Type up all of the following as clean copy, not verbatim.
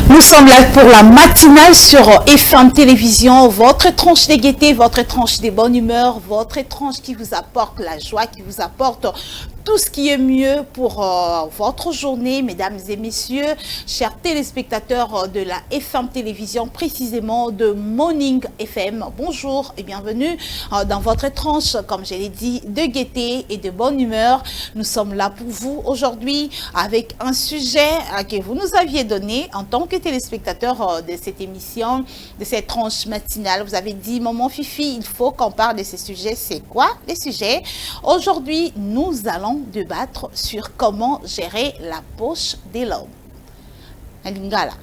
Nous sommes là pour la matinale sur FM Télévision, votre tranche de gaieté, votre tranche de bonne humeur, votre tranche qui vous apporte la joie, qui vous apporte tout ce qui est mieux pour votre journée, mesdames et messieurs, chers téléspectateurs de la FM Télévision, précisément de Morning FM. Bonjour et bienvenue dans votre tranche, comme je l'ai dit, de gaieté et de bonne humeur. Nous sommes là pour vous aujourd'hui avec un sujet que vous nous aviez donné en tant que téléspectateur de cette émission, de cette tranche matinale. Vous avez dit, maman Fifi, il faut qu'on parle de ce sujet. C'est quoi les sujets? Aujourd'hui, nous allons débattre sur comment gérer la poche de l'homme. Lingala.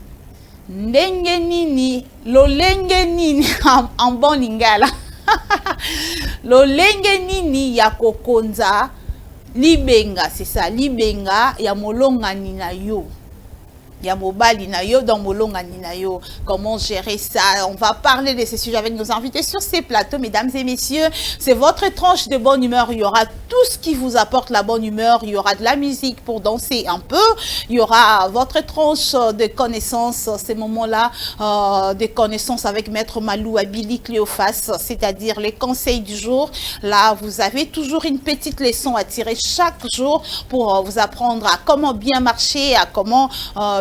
Ndenge nini, lolenge nini, en bon lingala. Lolenge nini ya kokonza, libenga, c'est ça, libenga ya molonga nina yo. Yamobali na yo dans molonga nina yo. Comment gérer ça? On va parler de ces sujets avec nos invités sur ces plateaux, mesdames et messieurs. C'est votre tranche de bonne humeur. Il y aura tout ce qui vous apporte la bonne humeur. Il y aura de la musique pour danser un peu. Il y aura votre tranche de connaissances, ces moments-là, de connaissances avec Maître Malou Abili Cléophas, c'est-à-dire les conseils du jour. Là, vous avez toujours une petite leçon à tirer chaque jour pour vous apprendre à comment bien marcher, à comment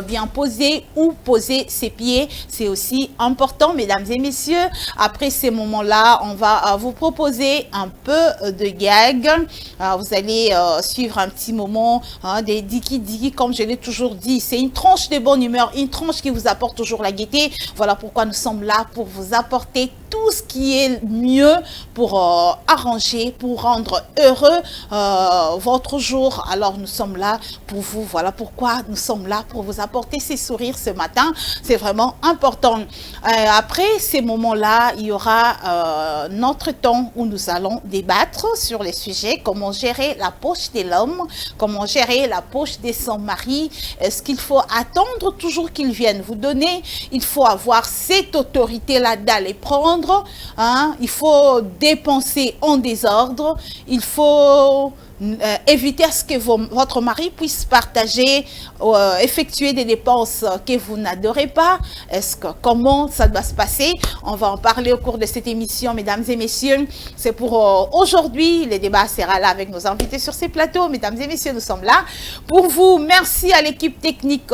bien poser ou poser ses pieds. C'est aussi important, mesdames et messieurs. Après ces moments-là, on va vous proposer un peu de gag. Vous allez suivre un petit moment des diki-diki, comme je l'ai toujours dit. C'est une tranche de bonne humeur, une tranche qui vous apporte toujours la gaieté. Voilà pourquoi nous sommes là pour vous apporter tout ce qui est mieux pour arranger, pour rendre heureux votre jour. Alors nous sommes là pour vous. Voilà pourquoi nous sommes là pour vous apporter ces sourires ce matin. C'est vraiment important. Après ces moments-là, il y aura notre temps où nous allons débattre sur les sujets. Comment gérer la poche de l'homme? Comment gérer la poche de son mari? Est-ce qu'il faut attendre toujours qu'il vienne vous donner? Il faut avoir cette autorité-là d'aller prendre. Il faut dépenser en désordre. Il faut éviter à ce que votre mari puisse partager, effectuer des dépenses que vous n'adorez pas. Comment ça doit se passer? On va en parler au cours de cette émission, mesdames et messieurs. C'est pour aujourd'hui. Le débat sera là avec nos invités sur ces plateaux. Mesdames et messieurs, nous sommes là pour vous. Merci à l'équipe technique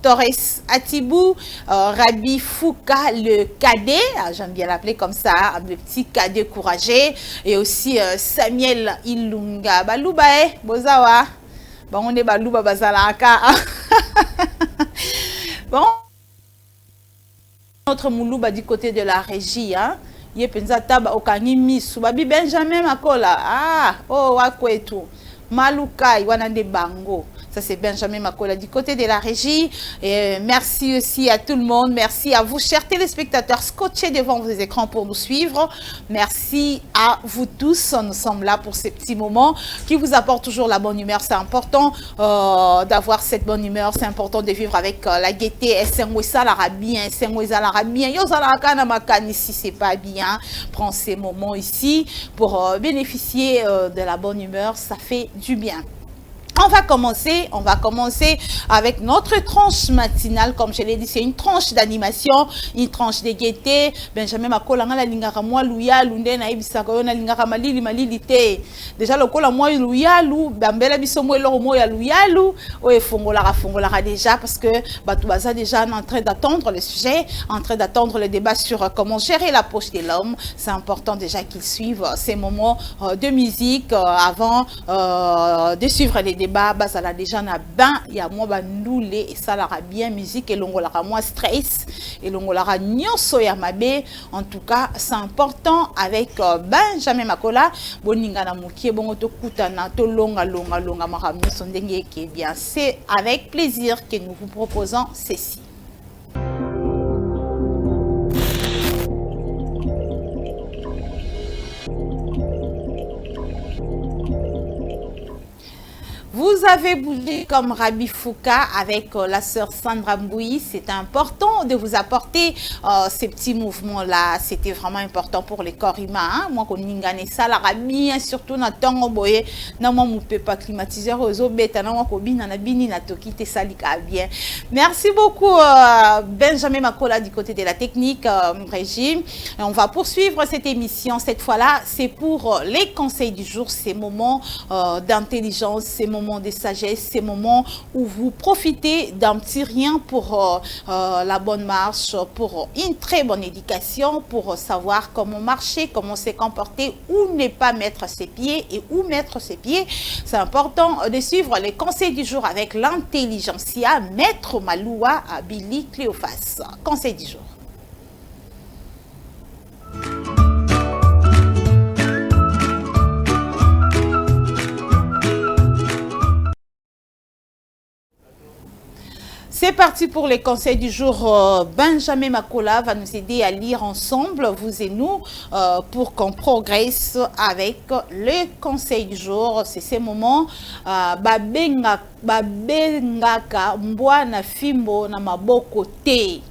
Torres Atibou, Rabi Fouka, le cadet, j'aime bien l'appeler comme ça, le petit cadet courageux, et aussi Samuel Ilunga. Balouba, bozawa. Bon, on est balouba bazalaka. Bon. Notre moulouba du côté de la régie, hein. Yé penza taba okani misu. Babi Benjamin Makola. Ah, oh, wakwetu. Malukai, wanande bango. Ça, c'est Benjamin Makola du côté de la régie. Et merci aussi à tout le monde. Merci à vous, chers téléspectateurs, scotchés devant vos écrans pour nous suivre. Merci à vous tous. Nous sommes là pour ces petits moments qui vous apportent toujours la bonne humeur. C'est important d'avoir cette bonne humeur. C'est important de vivre avec la gaieté. Et c'est bien. Si c'est pas bien, prends ces moments ici pour bénéficier de la bonne humeur. Ça fait du bien. On va commencer avec notre tranche matinale. Comme je l'ai dit, c'est une tranche d'animation, une tranche de gaieté. Benjamin Makola la lingara moi luya lunde na ibisaka yo na lingara malili te. Déjà le kola moi luya lu bambela biso mo eloro mo ya luya lu o fongola déjà parce que batu baza déjà en train d'attendre le sujet, en train d'attendre le débat sur comment gérer la poche de l'homme. C'est important déjà qu'ils suivent ces moments de musique avant de suivre les débats. Bazala déjà na ben ya moi bandoule et ça la bien musique et longolara moins stress et longolara nyonso ya mabe. En tout cas, c'est important avec Benjamin Makola boninga na mukie bongo to kutana to longa makamyo sondenge qui est bien. C'est avec plaisir que nous vous proposons ceci. Vous vous avez bougé comme Rabi Fouka avec la sœur Sandra Mbouyi. C'est important de vous apporter ces petits mouvements-là. C'était vraiment important pour les corps humains. Hein? Moi, quand on ça, la Rabi, surtout dans le temps, boye, non, moi, je ne peux pas climatiser aux bêtes, non, moi, na bini na toki te salika bien. Merci beaucoup, Benjamin Makola, du côté de la technique, Régime. Et on va poursuivre cette émission. Cette fois-là, c'est pour les conseils du jour, ces moments d'intelligence, ces moments de sagesse, ces moments où vous profitez d'un petit rien pour la bonne marche, pour une très bonne éducation, pour savoir comment marcher, comment se comporter, où ne pas mettre ses pieds et où mettre ses pieds. C'est important de suivre les conseils du jour avec l'intelligentsia, Maître Maloua à Billy Cléophas. Conseil du jour. C'est parti pour les conseils du jour. Benjamin Makola va nous aider à lire ensemble, vous et nous, pour qu'on progresse avec les conseils du jour. C'est ces moments. Babengaka mbwa na fimbo na maboko te.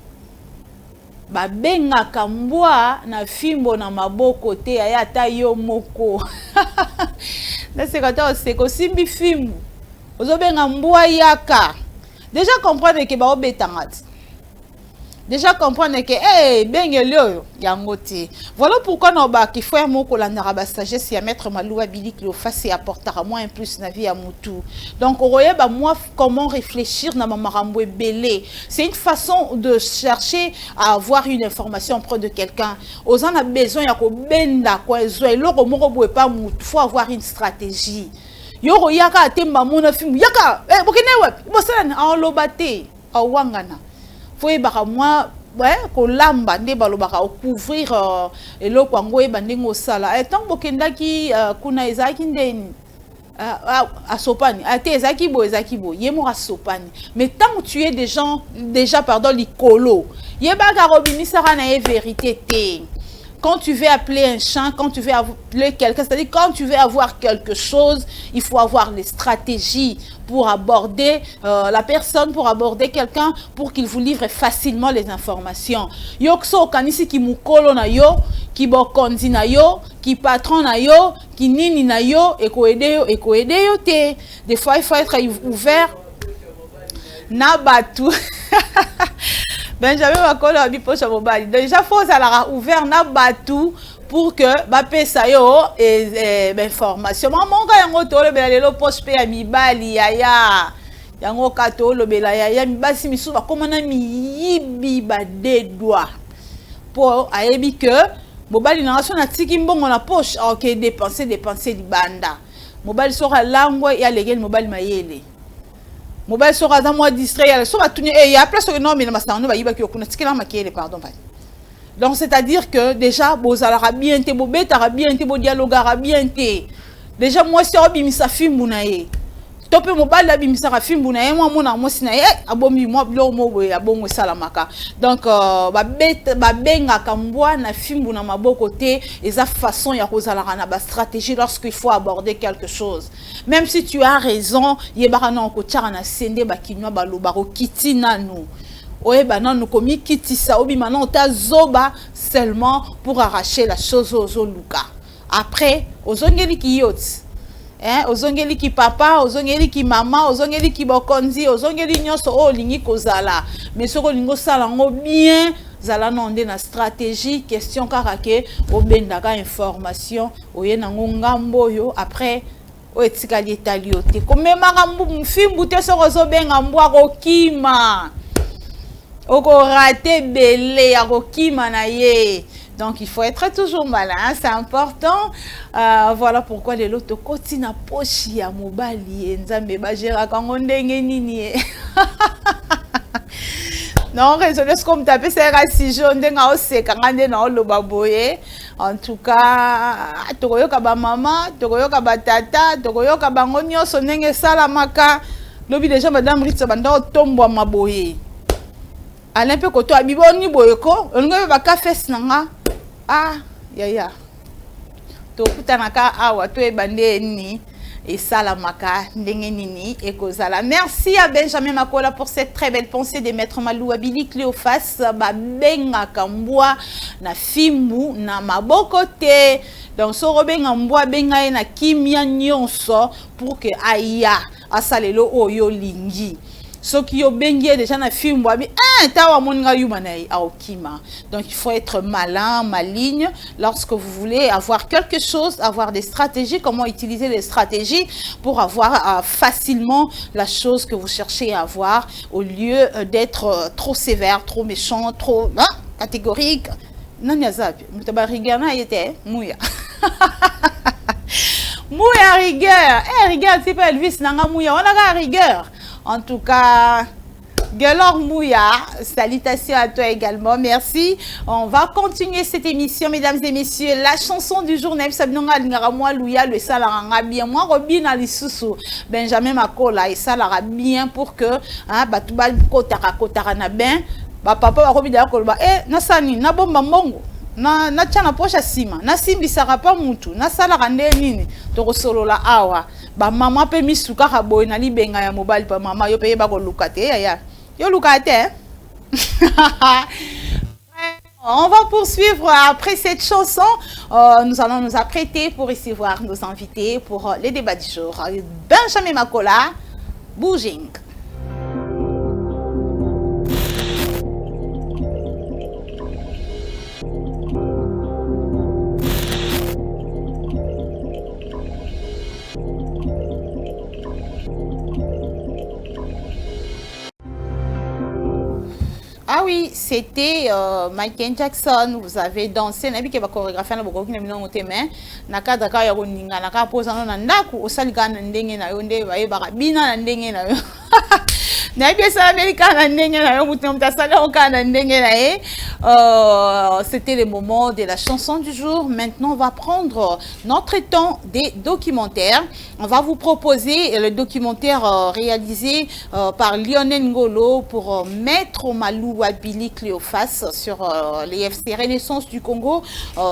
Babengaka mbwa na fimbo na maboko te ayata yo moko. C'est quand on simbi fimbo. Ozobenga mbwa yaka. Déjà comprendre que ba obetangat. Déjà comprendre que bengelio yangote. Voilà pourquoi nous ba ki frère moko landara ba sagesse ya Maître Maloua Billy Cléophas et apportera moins plus na vie à mutu. Donc oye ba moi comment réfléchir na mamarambo belé. C'est une façon de chercher à avoir une information auprès de quelqu'un. Aux en a besoin ya ko benda ko ezo eloko moko boye pas mutu. Faut avoir une stratégie. Yoro yaka atemba mona film yaka bokene wep bosana en lobate awangana foi baka moi ko lamba nde balobaka couvrir eloko yango ebande ngosala tant bokendaki kuna ezaki ndeni asopani ate ezaki bo yemo asopani mais tant que tu es des gens déjà pardon likolo yebaka robinisaka na vérité te. Quand tu veux appeler un chant, quand tu veux appeler quelqu'un, c'est-à-dire quand tu veux avoir quelque chose, il faut avoir les stratégies pour aborder la personne, pour aborder quelqu'un, pour qu'il vous livre facilement les informations. Yokso kanisi ki mukolo na yo, ki bokonzi na yo, ki patron na yo, ki nini na yo, eko ede yo te. Des fois, il faut être ouvert. Nabatu. Benjamin Makola bi poche mobile. Déjà faut ça ouvert na batu pour que ba pesa yo information. Maman ga yango to le belelo poche pe ya mibali yaya. Yango ka to le belaya ya mibasi misu ba komana miyibi ba dedwa. Pour ayebi que mobile na so na tiki mbongo na poche OK dépenser libanda. Mobile sera langwa ya legel mobile mayele. Mobile sera dans moi distrait, so va tourner et il y a place non mais na ba yiba ki okuna tikela makele pardon. Donc c'est-à-dire que déjà bozala bien te bobeta bien te bo dialoguera bien te. Déjà moi si obimisa fimbu na ye. Topé mobile la bimisa fimbu na ye moi mona moi sina ye abomi moi blo mo boye abongo salamaka. Donc ba benga kambwa na fimbu na maboko te eza façon ya kozala na ba stratégie lorsqu'il faut aborder quelque chose. Même si tu as raison, yebara na ko tchara na sende ba kinwa ba lobaro kiti nanu. Oye banano komi kiti sa obi maintenant ta zoba seulement pour arracher la chose aux luka. Après ozongeli ki yot. Ozongeli ki papa, ozongeli ki mama, ozongeli ki bokonzi, ozongeli nyonso o lingi kozala. Mais soko lingo sala ngo bien zala nonde na stratégie question karake obendaka information oye nango ngambo yo après o etikali etaliote komemaka mfimbu te soko zobenga mbwa kokima oko rate belé ya kokima na ye. Donc il faut être toujours malin, c'est important. Voilà pourquoi les loto koti na pochi ya mobali nzambe bajera kango ndenge nini. Non, raisonnez comme taper c'est raciste ndenga oseka ngande na oloba boye. En tout cas, tokoyoka ba mama, tokoyoka ba tata, tokoyoka bango nyonso ndenge salamaka. Lobi déjà madame Ritsa banda otombwa maboye. Alain pe koto abiboni boyeko, ongo ba café sinanga. Ah, yaya. To kutanaka awa to ebande ni et Salamaka Ndengenini et Kozala. Merci à Benjamin Makola pour cette très belle pensée de Maître Malou Abili Cléophas Babenga Kambwa na Fimbu na Mabokote. Donc Sorobenga Mbwa Benga na Kimia Nyonso pour que Aya asalelo oyo lingi. Ce qui est bien déjà dans le film, donc il faut être malin, maligne lorsque vous voulez avoir quelque chose, avoir des stratégies, comment utiliser les stratégies pour avoir facilement la chose que vous cherchez à avoir au lieu d'être trop sévère, trop méchant, trop catégorique. Mouya rigueur, rigueur, c'est pas Elvis, nanga mouya, on a rigueur. En tout cas, Gelor Mouya, salutations à toi également, merci. On va continuer cette émission, mesdames et messieurs. La chanson du jour, le salaranga bien. Moi, Robin Alisusu, Benjamin Makola, et salara bien pour que, Batubal Kotara na ben, papa Robin Akolba, Nasani, Nabomba Mongo. Na tchana pocha sima na simbi sarapa mutu na sala rande nini to solo la awa ba mama pe misuka ka boy na libenga ya mobile pa mama yo pe ba ko lukate ya yo lukate. On va poursuivre après cette chanson. Nous allons nous apprêter pour recevoir nos invités pour les débats du jour. Benjamin Makola, Bouging. Ah oui, c'était Michael Jackson. Vous avez dansé. Nabi ke ba chorégraphie na boko kina minongo teme. Naka daka ya koninga naka poza na ndaku osalika na ndenge na yo nde ba yeba bina na ndenge na yo. C'était le moment de la chanson du jour. Maintenant, on va prendre notre temps des documentaires. On va vous proposer le documentaire réalisé par Lionel Ngolo pour Maître Malou Abili Cléophas sur l'EFC Renaissance du Congo.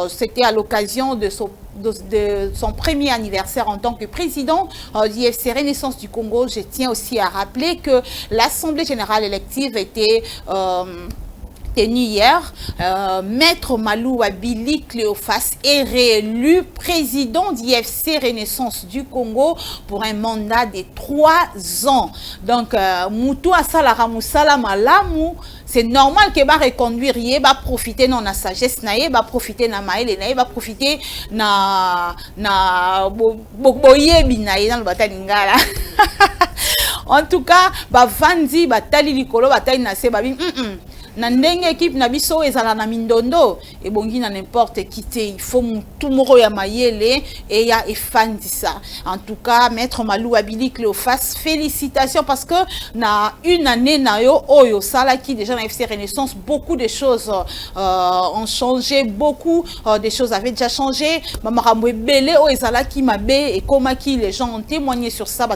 C'était à l'occasion de son premier anniversaire en tant que président du l'IFC Renaissance du Congo. Je tiens aussi à rappeler que l'Assemblée générale élective était tenue hier. Maître Malou Abili Cléophas est réélu président du l'IFC Renaissance du Congo pour un mandat de 3 ans. Donc, Moutou Asalara Moussala Malamu, c'est normal que va reconduire, va profiter de la sagesse, va profiter de la maïle, va profiter de boye binaï dans le bataille d'Ingala. En tout cas, Vandi, Batali Likolo, Bataille Nase, Babi, Nandenge équipe Nabiso et Zala Mindondo, et bongi na n'importe qui il faut tout moro ya mayele et ya efandi ça. En tout cas, Maître Malou Abili Cléophas, félicitations parce que na une année na yo oyo sala qui déjà na FC Renaissance beaucoup de choses ont changé, beaucoup de choses avaient déjà changé. Mamaramwe belé o ezala qui mabe et comment qui les gens ont témoigné sur ça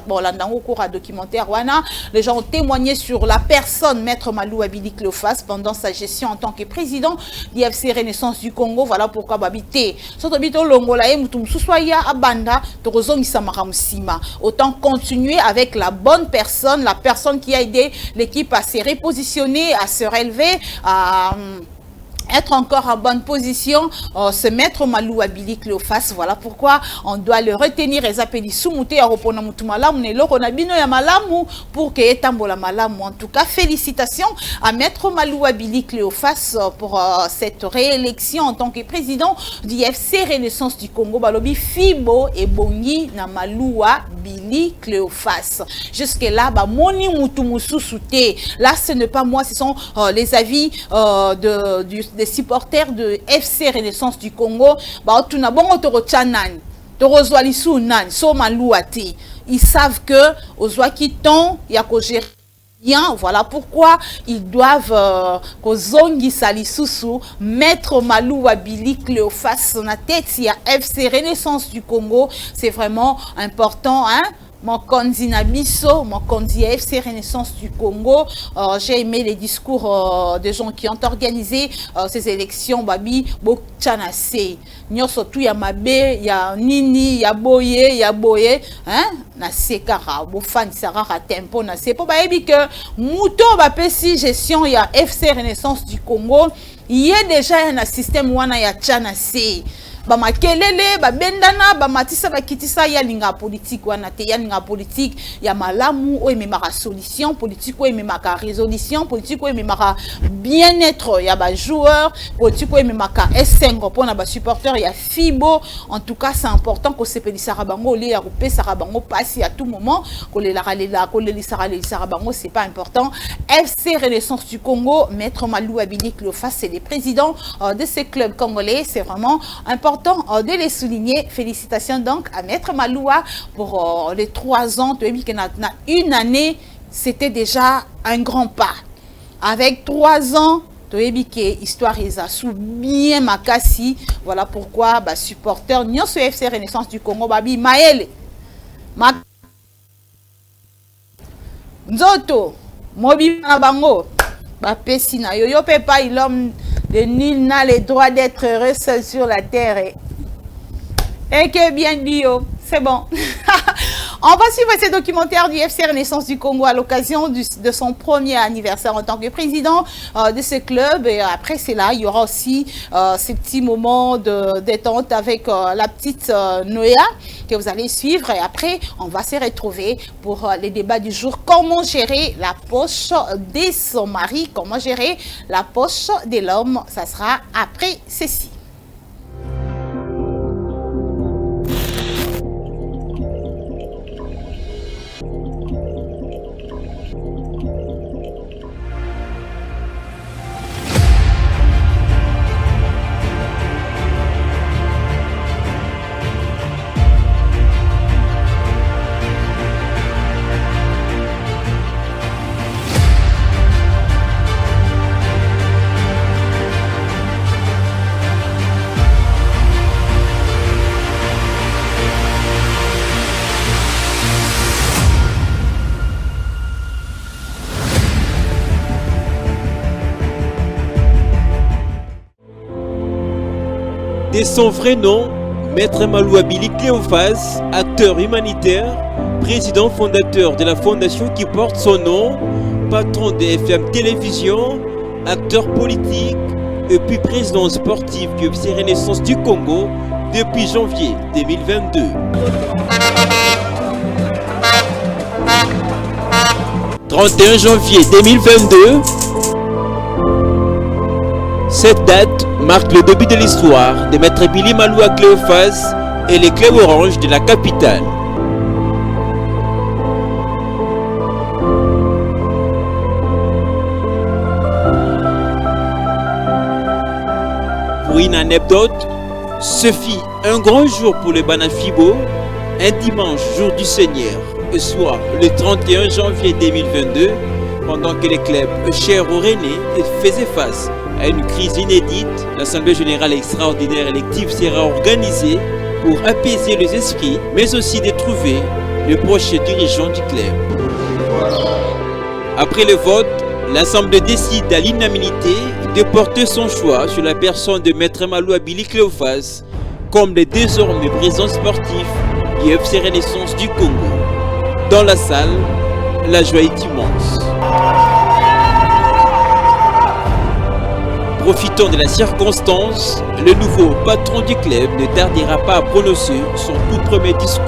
au cours à documentaire wana, les gens ont témoigné sur la personne Maître Malou Abili Cléophas pendant sa gestion en tant que président d'IFC Renaissance du Congo. Voilà pourquoi babité sotobito longola e mutum suswaya abanda torozongi samaramusima. Autant continuer avec la bonne personne, la personne qui a aidé l'équipe à se repositionner, à se relever, à être encore en bonne position, se mettre Malou Abili Cléophas. Voilà pourquoi on doit le retenir et appeler Soumouté à Repona Moutumalamu, ne l'Oronabino ya Malamu pour que Etambola Malamu. En tout cas, félicitations à Maître Malou Abili Cléophas pour cette réélection en tant que président du FC Renaissance du Congo. Balobi Fibo et Bongi na Malou Abili Cléophas. Jusque-là, Moni Moutumusu Souté. Là, ce n'est pas moi, ce sont les avis des supporters de FC Renaissance du Congo. Ils savent que voilà pourquoi ils doivent mettre Malou Abili Cléophas na tête à FC Renaissance du Congo. C'est vraiment important, hein? Mokonzi Nabiso, Mokonzi FC Renaissance du Congo. J'ai aimé les discours des gens qui ont organisé ces élections. Babi, Bokchanase. Nyo surtout ya mabe, ya nini, ya boye, hein? Na sekara, bofan sarara tempo na sepo. Ba ebi que mouton ba pesi gestion ya FC Renaissance du Congo. Il y a déjà un système wana ya Tchanase. Ba makelele ba bendana ba matisa ba kitisa ya linga politique wana te ya linga politique ya malamu o ememaka solution politique o ememaka résolution politique o ememaka bien-être ya ba joueurs politique o ememaka S5 pour na ba supporters ya FIBO. En tout cas c'est important que sepelisa bango li ya kopesa bango passer à tout moment ko le la ko le lisara bango c'est pas important. FC Renaissance du Congo, Maître Malou Abili Cleophas, c'est le président de ce club congolais. C'est vraiment important de les souligner. Félicitations donc à Maître Maloua pour les 3 ans. Une année, c'était déjà un grand pas. Avec 3 ans, histoire sous bien makasi. Voilà pourquoi supporter Nyonso FC Renaissance du Congo babi Maël Nzoto Mobi Bango Bapesi na yo pe pas l'homme de nul n'a le droit d'être heureux seul sur la terre. Et que bien dit, c'est bon. On va suivre ce documentaire du FC Renaissance du Congo à l'occasion de son premier anniversaire en tant que président de ce club. Et après cela, il y aura aussi ces petits moments de détente avec la petite Noéa que vous allez suivre. Et après, on va se retrouver pour les débats du jour. Comment gérer la poche de son mari? Comment gérer la poche de l'homme? Ça sera après ceci. De son vrai nom, Maître Malou Abili Cleophas, acteur humanitaire, président fondateur de la fondation qui porte son nom, patron de FM Télévision, acteur politique et puis président sportif du FC Renaissance du Congo depuis janvier 2022. « 31 janvier 2022 », cette date marque le début de l'histoire de Maître Billy Maloua Cleophas et les clubs orange de la capitale. Pour une anecdote, ce fut un grand jour pour le Banafibo, un dimanche, jour du Seigneur, soit le 31 janvier 2022, pendant que les clubs chers au René faisaient face à une crise inédite. L'Assemblée générale extraordinaire élective sera organisée pour apaiser les esprits, mais aussi de trouver le prochain dirigeant du club. Après le vote, l'Assemblée décide à l'unanimité de porter son choix sur la personne de Maître Malou Abili Cleophas comme le désormais président sportif du FC Renaissance du Congo. Dans la salle, la joie est immense. Profitant de la circonstance, le nouveau patron du club ne tardera pas à prononcer son tout premier discours.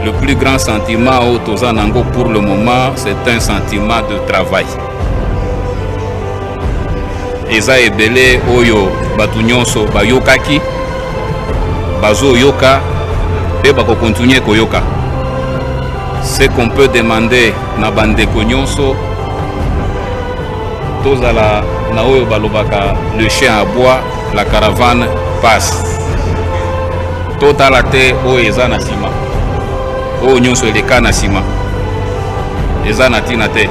Le plus grand sentiment au Tozanango pour le moment, c'est un sentiment de travail. Eza ebele oyo batu nyonso bayokaki, bazo yoka, pe bako continuer koyoka. Ce qu'on peut demander na bandeko nyonso, tozala na oyo balobaka le chien aboie, la caravane passe. Totala te oyo eza na sima, oyo nyonso eleka na sima, eza na tina te.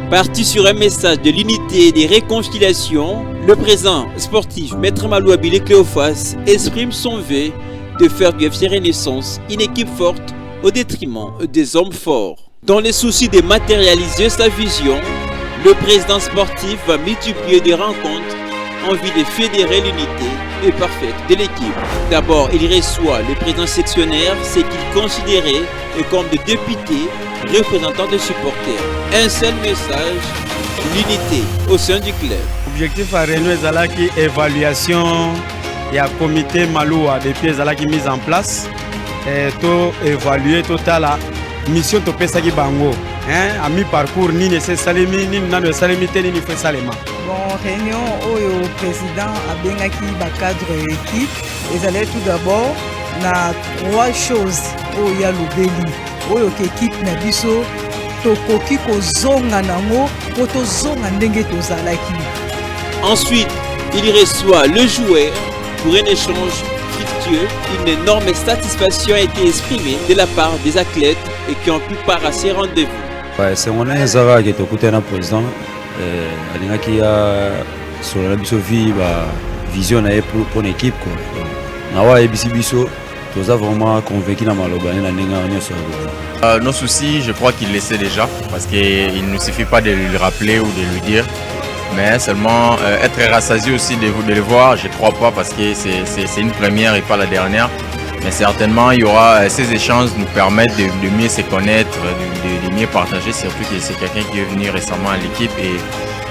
Parti sur un message de l'unité et des réconciliations, le président sportif Maître Malou Abili Cleophas exprime son vœu de faire du FC Renaissance une équipe forte au détriment des hommes forts. Dans le souci de matérialiser sa vision, le président sportif va multiplier des rencontres en vue de fédérer l'unité parfaite de l'équipe. D'abord, il reçoit le président sectionnaire, ce qu'il considérait comme des députés représentants des supporters. Un seul message, l'unité au sein du club. L'objectif à réunion est l'évaluation et à comité Maloua depuis qui mise en place et tout évaluer total la mission to pesaki bango à mi-parcours ni c'est salimi ni nano salimi ni fait salema. Bon réunion au président a bien qui ba cadre équipe et allait tout d'abord na trois choses au ya lobeli au équipe na biso to koki ko zonga nango ko to zonga ndenge to zalaki. Ensuite, il reçoit le joueur pour un échange fructueux. Une énorme satisfaction a été exprimée de la part des athlètes et qui ont pu paraître à ces rendez-vous. Ouais, c'est mon Zara qui est au côté d'un président. Qui a sur la vision pour une équipe. Nous avons vraiment convaincu dans nos soucis, je crois qu'il le sait déjà, parce qu'il ne suffit pas de lui rappeler ou de lui dire. Mais seulement être rassasié aussi de le voir, je ne crois pas, parce que c'est une première et pas la dernière. Mais certainement, il y aura ces échanges nous permettent de mieux se connaître, de mieux partager, surtout que c'est quelqu'un qui est venu récemment à l'équipe et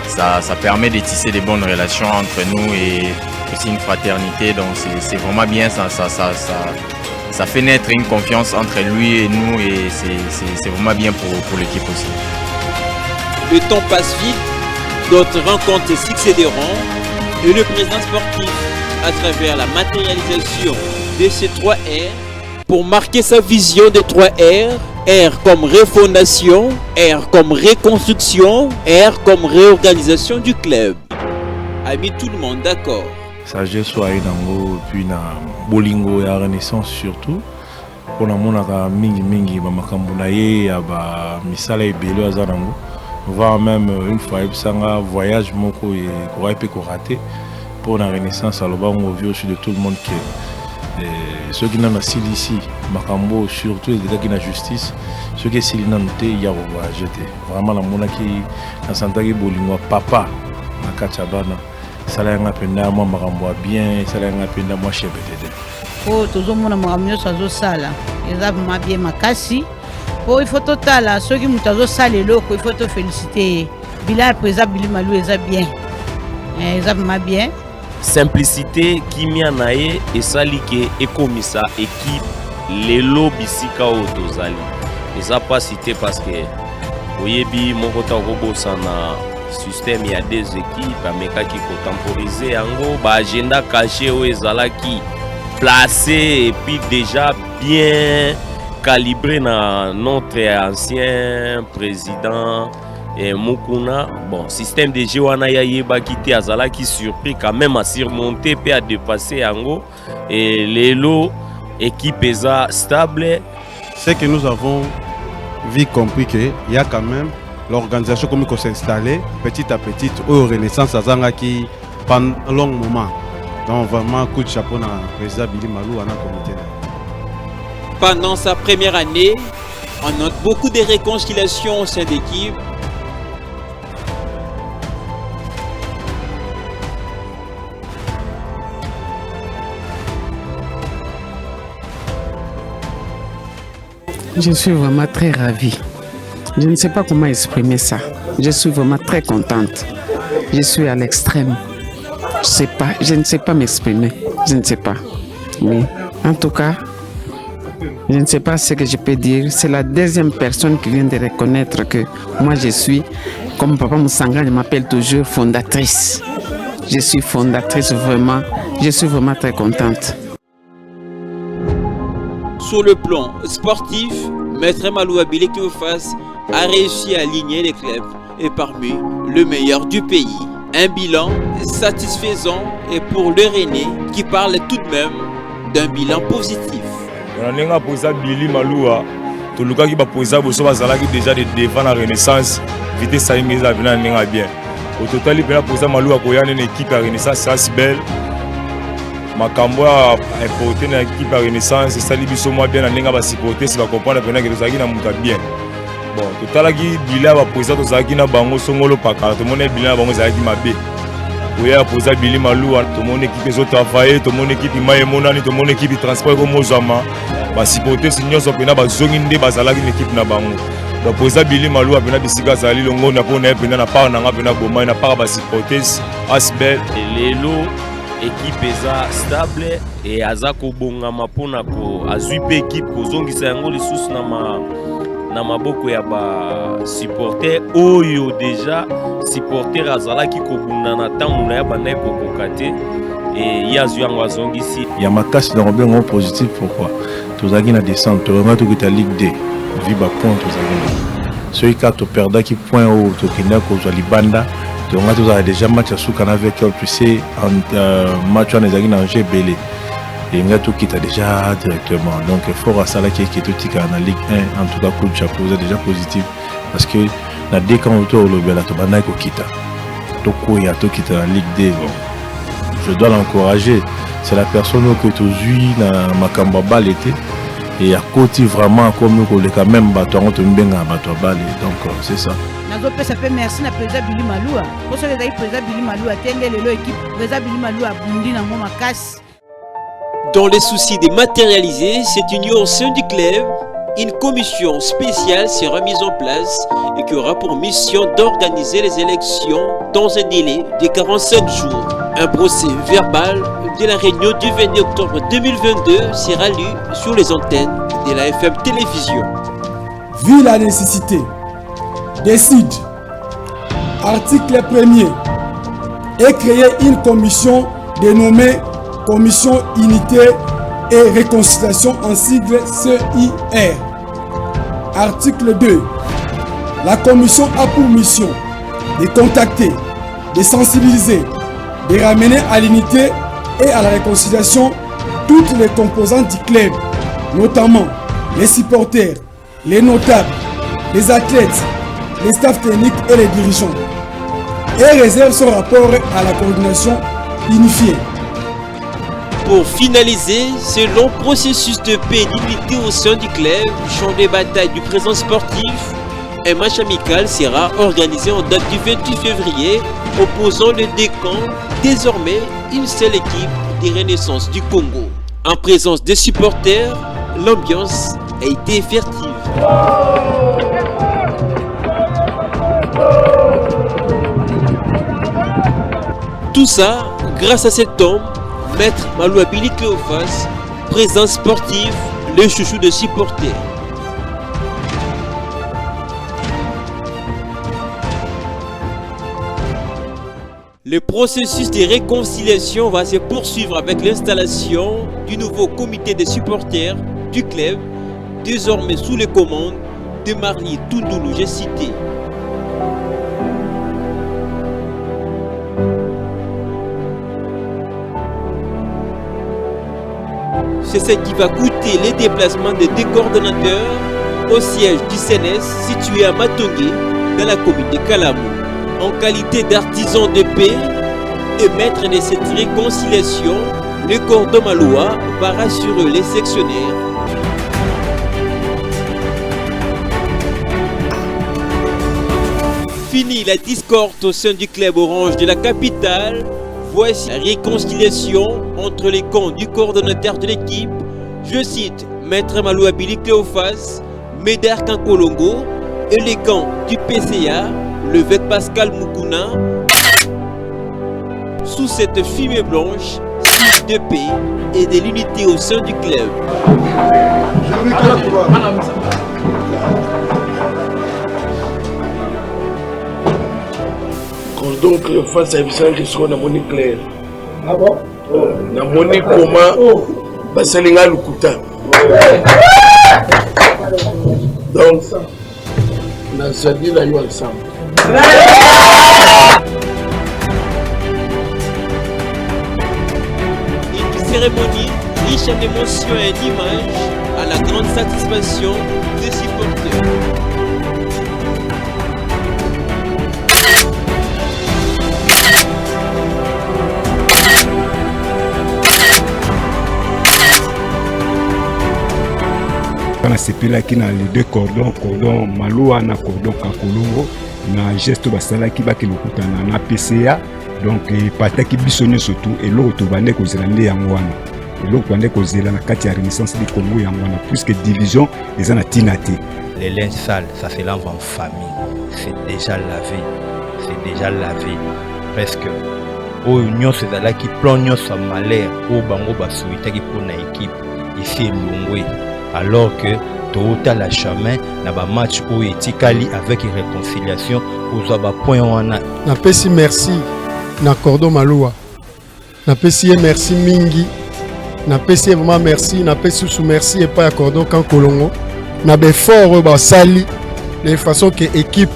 ça permet de tisser des bonnes relations entre nous et aussi une fraternité. Donc c'est vraiment bien, ça fait naître une confiance entre lui et nous et c'est vraiment bien pour l'équipe aussi. Le temps passe vite. D'autres rencontres succéderont et le président sportif, à travers la matérialisation de ces 3 R, pour marquer sa vision de 3 R, R comme refondation, R comme reconstruction, R comme réorganisation du club. A mis tout le monde d'accord. Sagesse soit Nango, puis na Bolingo et à Renaissance surtout. Pour la monaka mingi bamakambunaye aba misala ebelo azanango. Voir même une fois un voyage moko et courir peut rater pour la Renaissance à l'obam au vieux aussi de tout le monde qui ceux qui n'ont pas ici Makambo surtout les gars qui n'ont justice ceux qui s'ils n'ont pas il y a jeté vraiment la monaki na santaki bolingo papa na kachabana ça l'a ngapenda moi Makambo bien ça l'a ngapenda moi chebede oh toujours mon Makambo ça zo sala exactement bien makasi. Oh, il faut total, ceux qui m'ont salé l'eau, il faut te féliciter. Bila présent Billy Malou est bien. Exactement bien. Simplicité qui m'y en a et salike et comme ça équipe les lobisika au tozali. Et ça pas cité parce que oyebi mon kota robo sana système il y a des équipes ameka qui contemporisé ango ba agenda caché au ezala qui placé et puis déjà bien calibré dans notre ancien président Mukuna. Bon, système de jeu wana ya yeba kiti azala qui surpris quand même à surmonter puis à dépasser Ango et l'élo équipe est stable. C'est que nous avons vu compris qu'il y a quand même l'organisation comme il s'est installée petit à petit au Renaissance azanga qui pendant un long moment. Donc vraiment coup de chapeau na président Billy Malou à notre comité. Pendant sa première année, on note beaucoup de réconciliations au sein d'équipe. Je suis vraiment très ravie. Je ne sais pas comment exprimer ça. Je suis vraiment très contente. Je suis à l'extrême. Je ne sais pas m'exprimer. Je ne sais pas. Mais en tout cas, je ne sais pas ce que je peux dire. C'est la deuxième personne qui vient de reconnaître que moi je suis, comme Papa Moussanga, je m'appelle toujours fondatrice. Je suis fondatrice vraiment. Je suis vraiment très contente. Sur le plan sportif, Maître Malou Abile Kiofas a réussi à aligner les clubs et parmi le meilleur du pays. Un bilan satisfaisant et pour le René qui parle tout de même d'un bilan positif. On a posé Billy Maloua, tout le cas qui va poser déjà devant la Renaissance, vitesse à bien. Au total, il a posé Maloua pour une équipe à Renaissance assez belle. makambo ya importer na équipe ya Renaissance esali biso mwa bien na ndenge ya basupporter si bacomprendre mpena ke tozalaki na moto ya bien. Bon totalaki bilan ya baprésident tozalaki na bango songolo pakala tomoni bilan ya bango ezalaki mabe. Oya président Billy Maloua tomoni équipe ezotravaille tomoni équipe mai emonani tomoni équipe transport ekomozwama basupporter si nyonso mpena bazongi nde bazalaki na équipe na bango. Donc président Billy Maloua mpena bisika azali longo na mpona ye mpena na part nanga mpena bomai na part basupporters asbel lelo équipe eza stable et aza kobongama mpona azwi mpe équipe kozongisa yango lisusu na maboko ya basupporter oyo deja supporter azalaki kobunda na ntango na ya bandai kokoka te e ye azwi yango azongisi ya makasi na kobenga positif. Pourquoi tozalaki na descente tolonga tokita ligue 2 vi bapoint tozalaki na soki kaka toperdaki point oyo tokendaki kozwa libanda tolonga tozala déjà match ya suka na avec tu sais match wana ezalaki na enjeu ebele elinga tokita déjà directement. Donc fort asalaki eke totikala na ligue 1 en tout cas coup de chapeau eza déjà positif parce que na deux camps autour olobela tobandaki kokita tokoya tokita na ligue 2. Bon je dois l'encourager, c'est la personne que tozwi na makambo ya bale te et akoti vraiment akomi koleka même bato yango tomibenga na bato ya bale. Donc c'est ça. nazopesa mpe merci na président Billy Maloua po soki ezali président Billy Maloua te nde lelo équipe président Billy Maloua abundi nango makasi. Dans les soucis de matérialiser cette union au sein du club, une commission spéciale sera mise en place et qui aura pour mission d'organiser les élections dans un délai de 47 jours. Un procès verbal de la réunion du 22 octobre 2022 sera lu sur les antennes de la FM Télévision. Vu la nécessité, décide, article 1er, et créer une commission dénommée Commission Unité et Réconciliation en sigle CIR. Article 2. La commission a pour mission de contacter, de sensibiliser, de ramener à l'unité et à la réconciliation toutes les composantes du club, notamment les supporters, les notables, les athlètes, les staffs techniques et les dirigeants, et réserve son rapport à la coordination unifiée. Pour finaliser, ce long processus de paix et d'unité au sein du club, champ de bataille du présent sportif, un match amical sera organisé en date du 28 février, opposant les deux camps, désormais une seule équipe des Renaissances du Congo. En présence des supporters, l'ambiance a été fertile. Tout ça grâce à cet homme, Maître Maloua Billy Cléophas, président sportif, le chouchou de supporters. Le processus de réconciliation va se poursuivre avec l'installation du nouveau comité des supporters du club, désormais sous les commandes de Marie Tundoulou, j'ai cité. C'est ce qui va coûter les déplacements des deux coordonnateurs au siège du CNS situé à Matongé dans la commune de Kalamou. En qualité d'artisan de paix et maître de cette réconciliation, le cordon Maloua va rassurer les sectionnaires. Fini la discorde au sein du club orange de la capitale. Voici la réconciliation entre les camps du coordonnateur de l'équipe, je cite Maître Maloua Billy Cléophas, Médard Kankolongo, et les camps du PCA, le Vec Pascal Mukuna, sous cette fumée blanche, signe de paix et de l'unité au sein du club. Cordon Cléophas a besoin de son amoni clair. Ah bon? Namoni comment basalinga lukuta. Donc, nous avons dit là ensemble. Une cérémonie riche en émotions et d'images à la grande satisfaction des supporters. basepelaki na les deux cordons Maloa na cordon Kakolongo na geste basalaki bakilokutana na PCA donc pataki biso nyonso tu eloko tobande kozela nde yango wana eloko tobande kozela na kati ya Renaissance du Congo yango wana puisque division eza na tina te. Les linges sales, ça se lave en famille, c'est déjà lavé presque oyo nyonso ezalaki plan nyonso ya malheur oyo bango basuitaki mpona équipe ici elongwe alors que totala chemin na bamatch oyo etikali avec réconciliation ozwa bapoint wana. Napesi merci na Cordon Maloa, napesi ye merci mingi, napesi ye vraiment merci, napesi sous merci epai ya Cordon Kankolongo na befort oyo basali de façon que équipe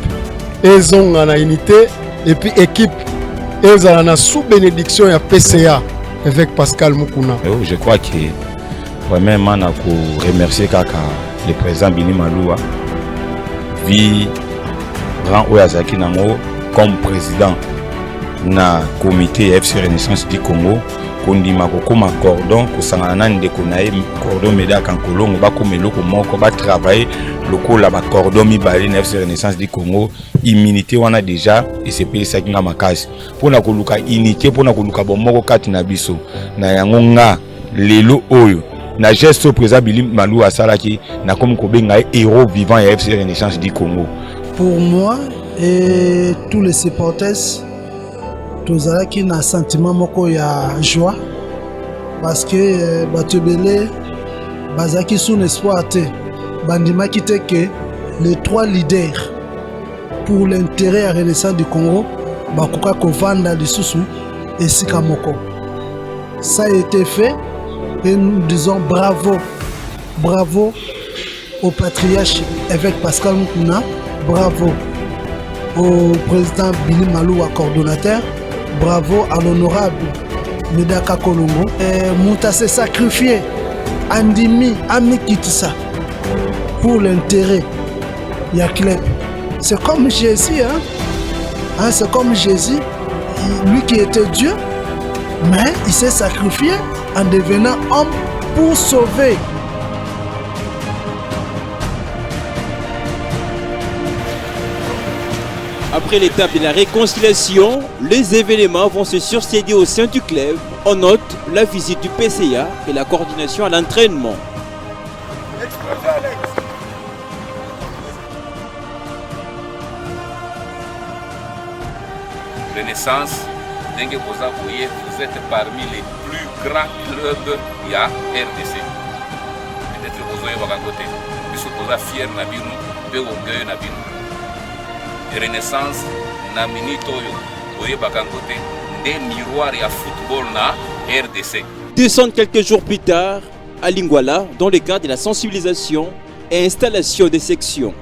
ezonga na unité et puis équipe ezala na sous bénédiction ya PCA avec Pascal Mukuna. Je crois que vraiment na ko remercier kaka le président Bini Maloa vi grand oyazaki nango comme président na comité FC Renaissance du Congo kondima kokoma cordon kosangana na ndeko na ye cordon Médard Kankolongo bakoma eloko moko batravailler lokola ba cordon mibale na FC Renaissance du Congo immunité wana déjà esepelesaki nga makasi mpona koluka unité mpona koluka bomoko kati na biso na yango nga lelo oyo na geste président Bili Maloa asalaki na comme kobenga héros vivant ya FC Renaissance du Congo. Pour moi et tous les supporters tozalaki na sentiment moko ya joie parce que bato ebele bazalaki sous espoir te bandimaki te que les trois leaders pour l'intérêt ya Renaissance du Congo bakoka kovanda lisusu esika moko. Ça a été fait et nous disons bravo au patriarche évêque Pascal Mukuna, bravo au président Bili Maloa coordonnateur, bravo à l'honorable Médard Kankolongo. Mouta s'est sacrifié, Andimi, Amikitisa pour l'intérêt du club. C'est comme Jésus, hein? C'est comme Jésus, lui qui était Dieu, mais il s'est sacrifié en devenant homme pour sauver. Après l'étape de la réconciliation, les événements vont se succéder au sein du club. On note la visite du PCA et la coordination à l'entraînement. Renaissance, vous êtes parmi les plus grands clubs de la RDC. Peut-être que vous avez côté. Vous êtes fiers de vous, vous êtes orgueilleux de vous. Renaissance, na minute oyo bakangote des miroirs et à football na RDC. Descendre quelques jours plus tard à Lingwala dans le cadre de la sensibilisation et installation des sections.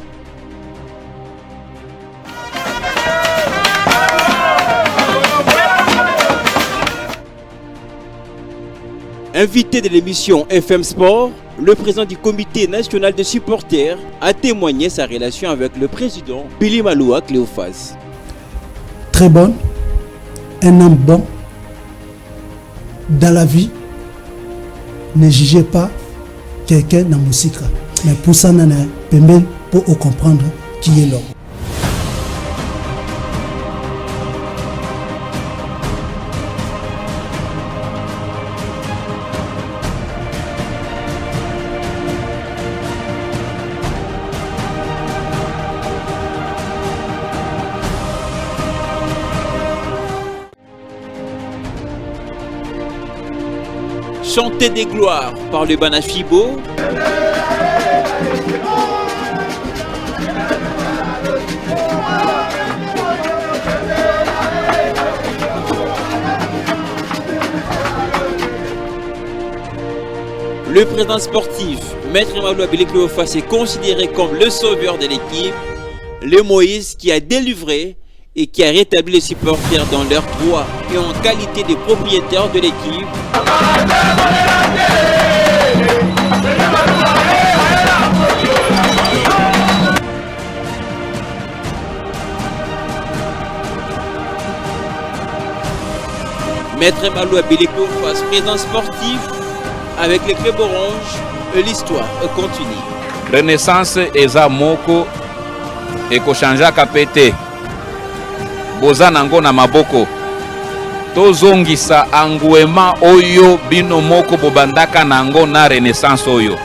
Invité de l'émission FM Sport, le président du comité national de supporters a témoigné sa relation avec le président Bili Maloa Cléophas. Très bonne, un homme bon dans la vie. Ne jugez pas quelqu'un dans la musique, mais pour ça, pour comprendre qui est l'homme. Chanter des gloires par le Banafibo. Le président sportif, Maître Maloa Bili Cléophas, est considéré comme le sauveur de l'équipe, le Moïse qui a délivré et qui a rétabli les supporters dans leurs droits et en qualité de propriétaires de l'équipe. Maître Maloa Bili Cléophas, président sportif avec les clubs orange, l'histoire continue. renaissance eza moko ekochangeaka pe te boza nango na maboko tozongisa engouement oyo bino moko bobandaka nango na renaissance oyo.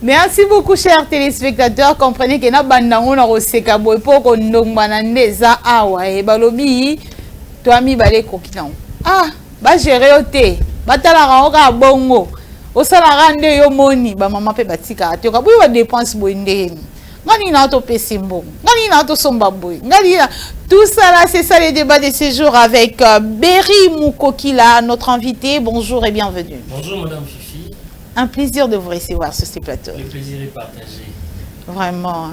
Merci beaucoup, chers téléspectateurs. Comprenez que nous avons un pour qu'on nous awa balobi toi mi balé kokina. Ah, ba gérer oté. Ba tala ka bongo. O sala rande yo moni ba mama pe batika. Te ka buyi dépense boinde. Ngani na to pesimbo. Ngani na to somba boy. Ngani tout ça là, c'est ça les débats de ce jour avec Berry Moukokila, notre invité. Bonjour et bienvenue. Bonjour madame Fifi. Un plaisir de vous recevoir sur ce plateau. Le plaisir est partagé. Vraiment.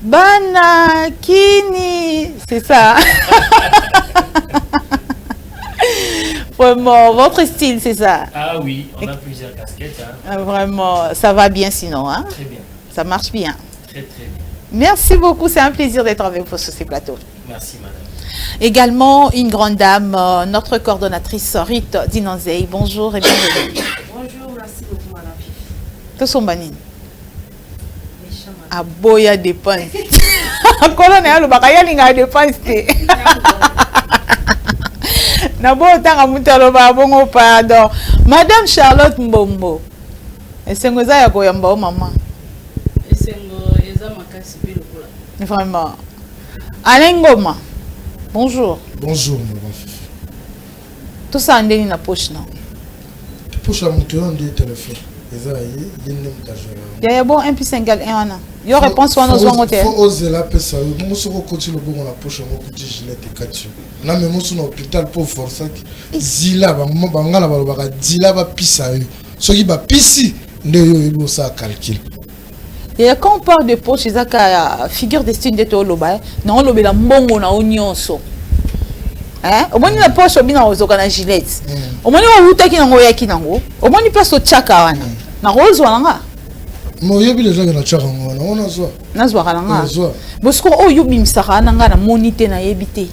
Bana Kini, c'est ça. Vraiment, votre style, c'est ça. Ah oui, on a plusieurs casquettes. Hein. Vraiment, ça va bien sinon. Hein? Très bien. Ça marche bien. Très très bien. Merci beaucoup, c'est un plaisir d'être avec vous sur ce plateau. Merci madame. Également, une grande dame, notre coordonnatrice Rite Dinanzei. Bonjour et bienvenue. Bonjour, merci beaucoup madame. Tout son banine. Aboya dépense. Colonel le bakaya linga dépense. Na bo tanga mutalo ba bongo pardon. Madame Charlotte Mbombo. Esengo za ya koyamba o mama. Esengo eza makasi pe lokola. Vraiment. Alain Ngoma. Bonjour. Bonjour madame Fifi. Tout ça ndeni na poche na. Poche la moto on dit téléphone. Il y a bon 1 plus 1 égale 1 an. Il y a réponse à nos zones. Il faut oser la paix. Moi, je continue le bon la poche. Moi, je dis gilet et catch. Là, mais moi, je suis dans l'hôpital pour forcer. Zila, moi, bangala, bangala, zila, va pissa. Ce qui va pisser, ne yo ça calcul. Et quand on parle de poche, c'est la figure de style de Toloba. Non, on la mbongo na oignon so. Hein? Au moins la poche, on a aux na gilet. Au moins on a qui nango ya qui nango. Au moins il passe au chaka wana. Na rose wana. Mo yebi les gens na chaka wana. On a zo. Na zo kalanga. Parce que o yubi msaka nanga na monité na yebité.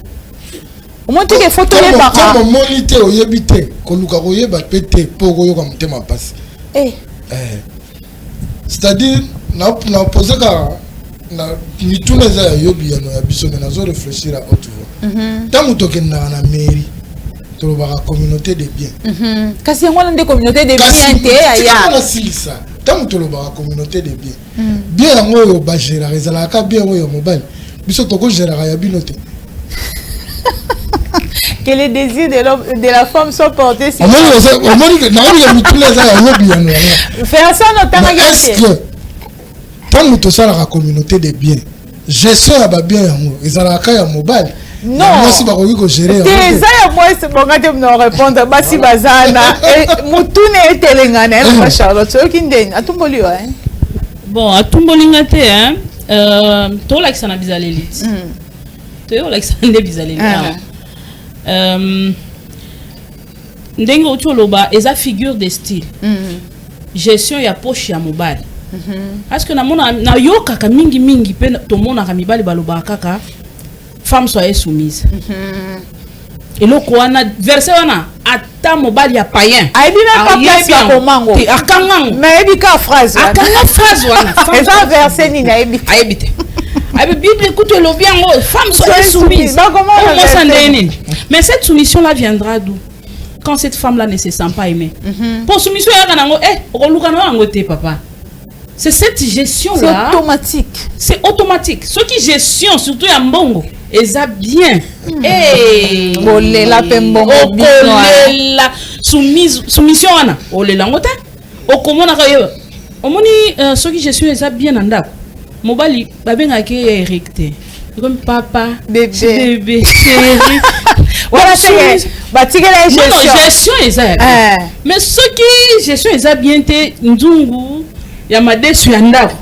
Au moins tu que photo les baka. Comme monité o yebité. Ko luka ko yeba pété pour ko yoka mutema passe. C'est-à-dire na poser ka na ni tous les a yobi ya no ya biso na zo réfléchir à autre voix. Tant que tu es dans la mairie, tu as la communauté de biens. Kasi on a des communautés de biens. Ça. Tant que tu as la communauté de biens. Bien, on va gérer les alaka bien on mobile. Biso to ko gérer ya binoté. Que les désirs de la femme soient portés sur. On a tous les a yobi ya no. Faire ça notamment. Est-ce que tant que tu as la communauté de biens, gestion ya ba bien yango, ezalaka ya mobile. Non. Moi si ba ko gérer. C'est ça moi c'est bon quand tu me répondre basi bazana et mutune etelengana na Charlotte so kindeni atumboliwa hein. Bon atumbolinga te hein. To like ça na bizalelite. To like ça na bizalelite. Ndenge otoloba eza figure de style. Gestion ya poche ya mobile. Parce que na mona na yoka ka mingi pe to mona ka mibali baloba kaka femme soit soumise. Et le Koana verset wana ata mobile ya païen. Aibi na pas place ya komango. Akangango. Mais aibi ka phrase wana. Akanga phrase wana. Et ça verset ni na aibi. Aibite. Aibi Bible écoute le bien femme soit soumise. Mais cette soumission là viendra d'où? Quand cette femme là ne se sent pas aimée. Pour soumission ya kanango relukana wango te papa. C'est cette gestion là. C'est automatique. C'est automatique. Ce qui gestion surtout à Mbongo, ils a bien. Eh, olela pembongo olela soumission ana olela ngota okomona kayo omoni ce qui gestion ils a bien andako mobali babenga ke érecté comme papa bébé chéri voilà c'est batikela gestion ils a mais ce qui gestion ils a bien te nzungu ya madesu ya ndako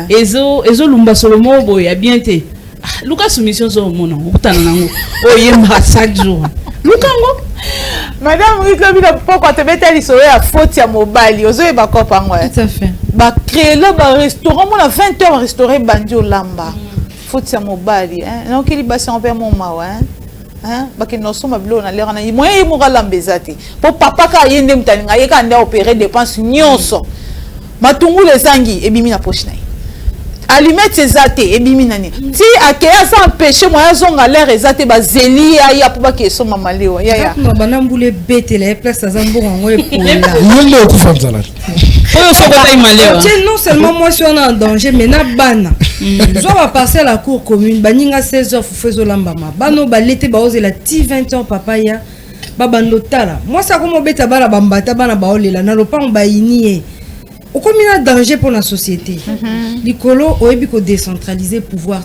ezo lumba solomo boy ya bien te Lucas soumission zo mona ukutana nango oyemba chaque jour lukango madame Rito bina pourquoi te mettre lisolo ya faute ya mobali ozoyeba kopango tout à fait ba créer là ba restaurant mona 20h restaurant bandio lamba faute ya mobali donc il basi on perd mon mawa ba ke noso mablo na lera na moye mo galambeza te po papa ka yende mutaninga yeka nda opérer dépense nyonso matungu les sangi ebimi na poche na allumette ezate ebimi nani ti akeya sans empêcher moi zonga l'air ezate bazeli ya pour ba ke so mama leo ya bana mbule betele place azambongo ngo epola yule okufanzala oyo sokota imaleo non seulement moi je suis en danger mais na bana zo va passer la cour commune baninga 16h fufuzo lambama bano balete baozela ti 20h papa ya babando tala moi ça comme beta bala bambata bana baolela na lopango bayini au comme il y a danger pour la société. L'icolo, on peut décentraliser le pouvoir,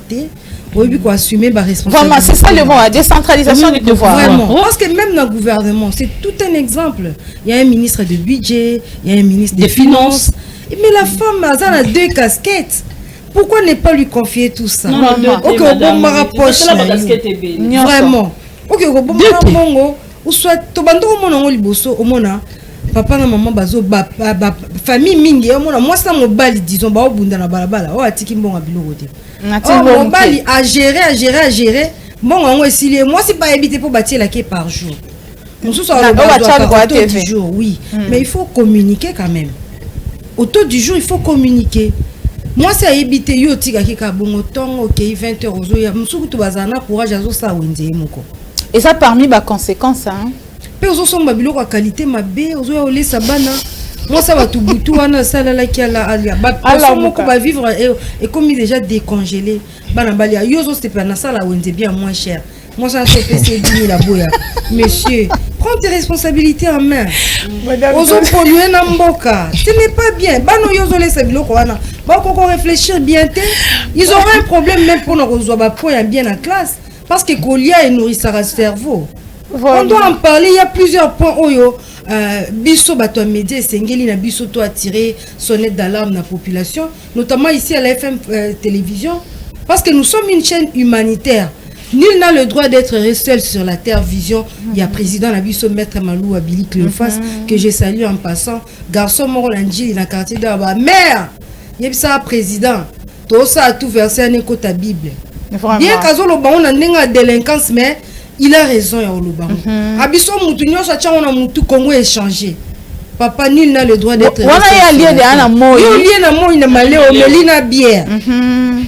on peut assumer la responsabilité. Vraiment, c'est ça le mot, la décentralisation du pouvoir. Vraiment. Parce que même dans le gouvernement, c'est tout un exemple. Il y a un ministre de budget, il y a un ministre des Finances. Mais la femme, elle a 2 casquettes. Pourquoi ne pas lui confier tout ça? Non, ok, on me rapproche. Vraiment. Ok, on me rapproche. Ou soit, tu vas me papa na maman bazo famille mingi moi ça mobali disons ba obunda na balabala o atiki mbonga biloko te mobali à gérer mbonga ngo esili moi c'est pas éviter pour bâtir la quai par jour on se sort le du jour oui mais il faut communiquer quand même autour du jour il faut communiquer moi c'est éviter yo tika kika bongo tongo OK 20h ozo ya musuku to bazana courage azo sa wenze moko et ça parmi ba conséquences hein pe ozosomba biloko ya qualité mabe ozoya olesa bana moi ça va tout butu wana salalaki ala moko va vivre et comme déjà décongelé bana bali yo ozosepa na sala wenze bien moins cher moi ça se fait 10 000 la boya monsieur prends tes responsabilités en main ozopolluer na mboka ce n'est pas bien bano yo ozolesa biloko wana bakoko réfléchir bien te ils auront un problème même pour nous kozwa ba point bien en classe parce que kolia et nourrissera le cerveau. On doit en parler, il y a plusieurs points. Bisso bato média sengeli na bisso to attirer sonnette d'alarme la population, notamment ici à la FM télévision, parce que nous sommes une chaîne humanitaire. Nul n'a le droit d'être seul sur la terre vision. Il y a président Nabiso Maître Malou Abili Cléophas que je salue en passant. Garçon Morolandji dans le quartier de la mère. Il y a ça président. Tout ça a tout versé à ta Bible. Bien qu'à lo on a une délinquance mais il a raison ya oloba. Abiso mutu nyonso acha on a mutu Congo échangé. Papa nul n'a le droit d'être. Wana ya lié de ana moyi. Yo lié na moyi na malé o melina bière.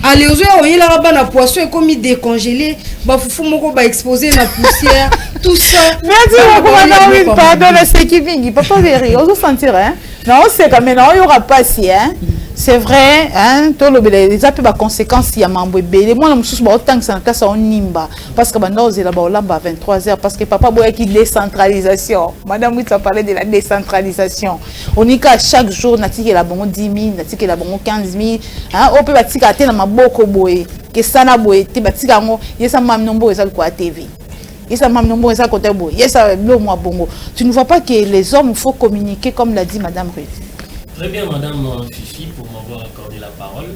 Allez ozo o yela raba na poisson et comme décongelé, ba fufu moko ba exposé na poussière, tout ça. Merci beaucoup madame, pardon c'est qui vingi, papa véri, ozo sentir hein. Non, c'est quand même il y aura pas si hein. C'est vrai, hein, tout le les appels à conséquences, il y a mambo belé. Moi, je suis autant que ça on nimba parce que maintenant on est là-bas à 23h parce que papa boya qui décentralisation. Madame oui, ça parlait de la décentralisation. On y a chaque jour nati que la bon 10 000, nati que la bon 15 000. Hein, on peut bâtir à na maboko boye. Que ça na boye, ti bâtir ngo, yesa mam nombo eza quoi TV. Yesa mam nombo eza côté boye. Yesa lo moi bongo. Tu ne vois pas que les hommes il faut communiquer comme l'a dit madame Ruth. Très bien, madame Fifi, pour m'avoir accordé la parole.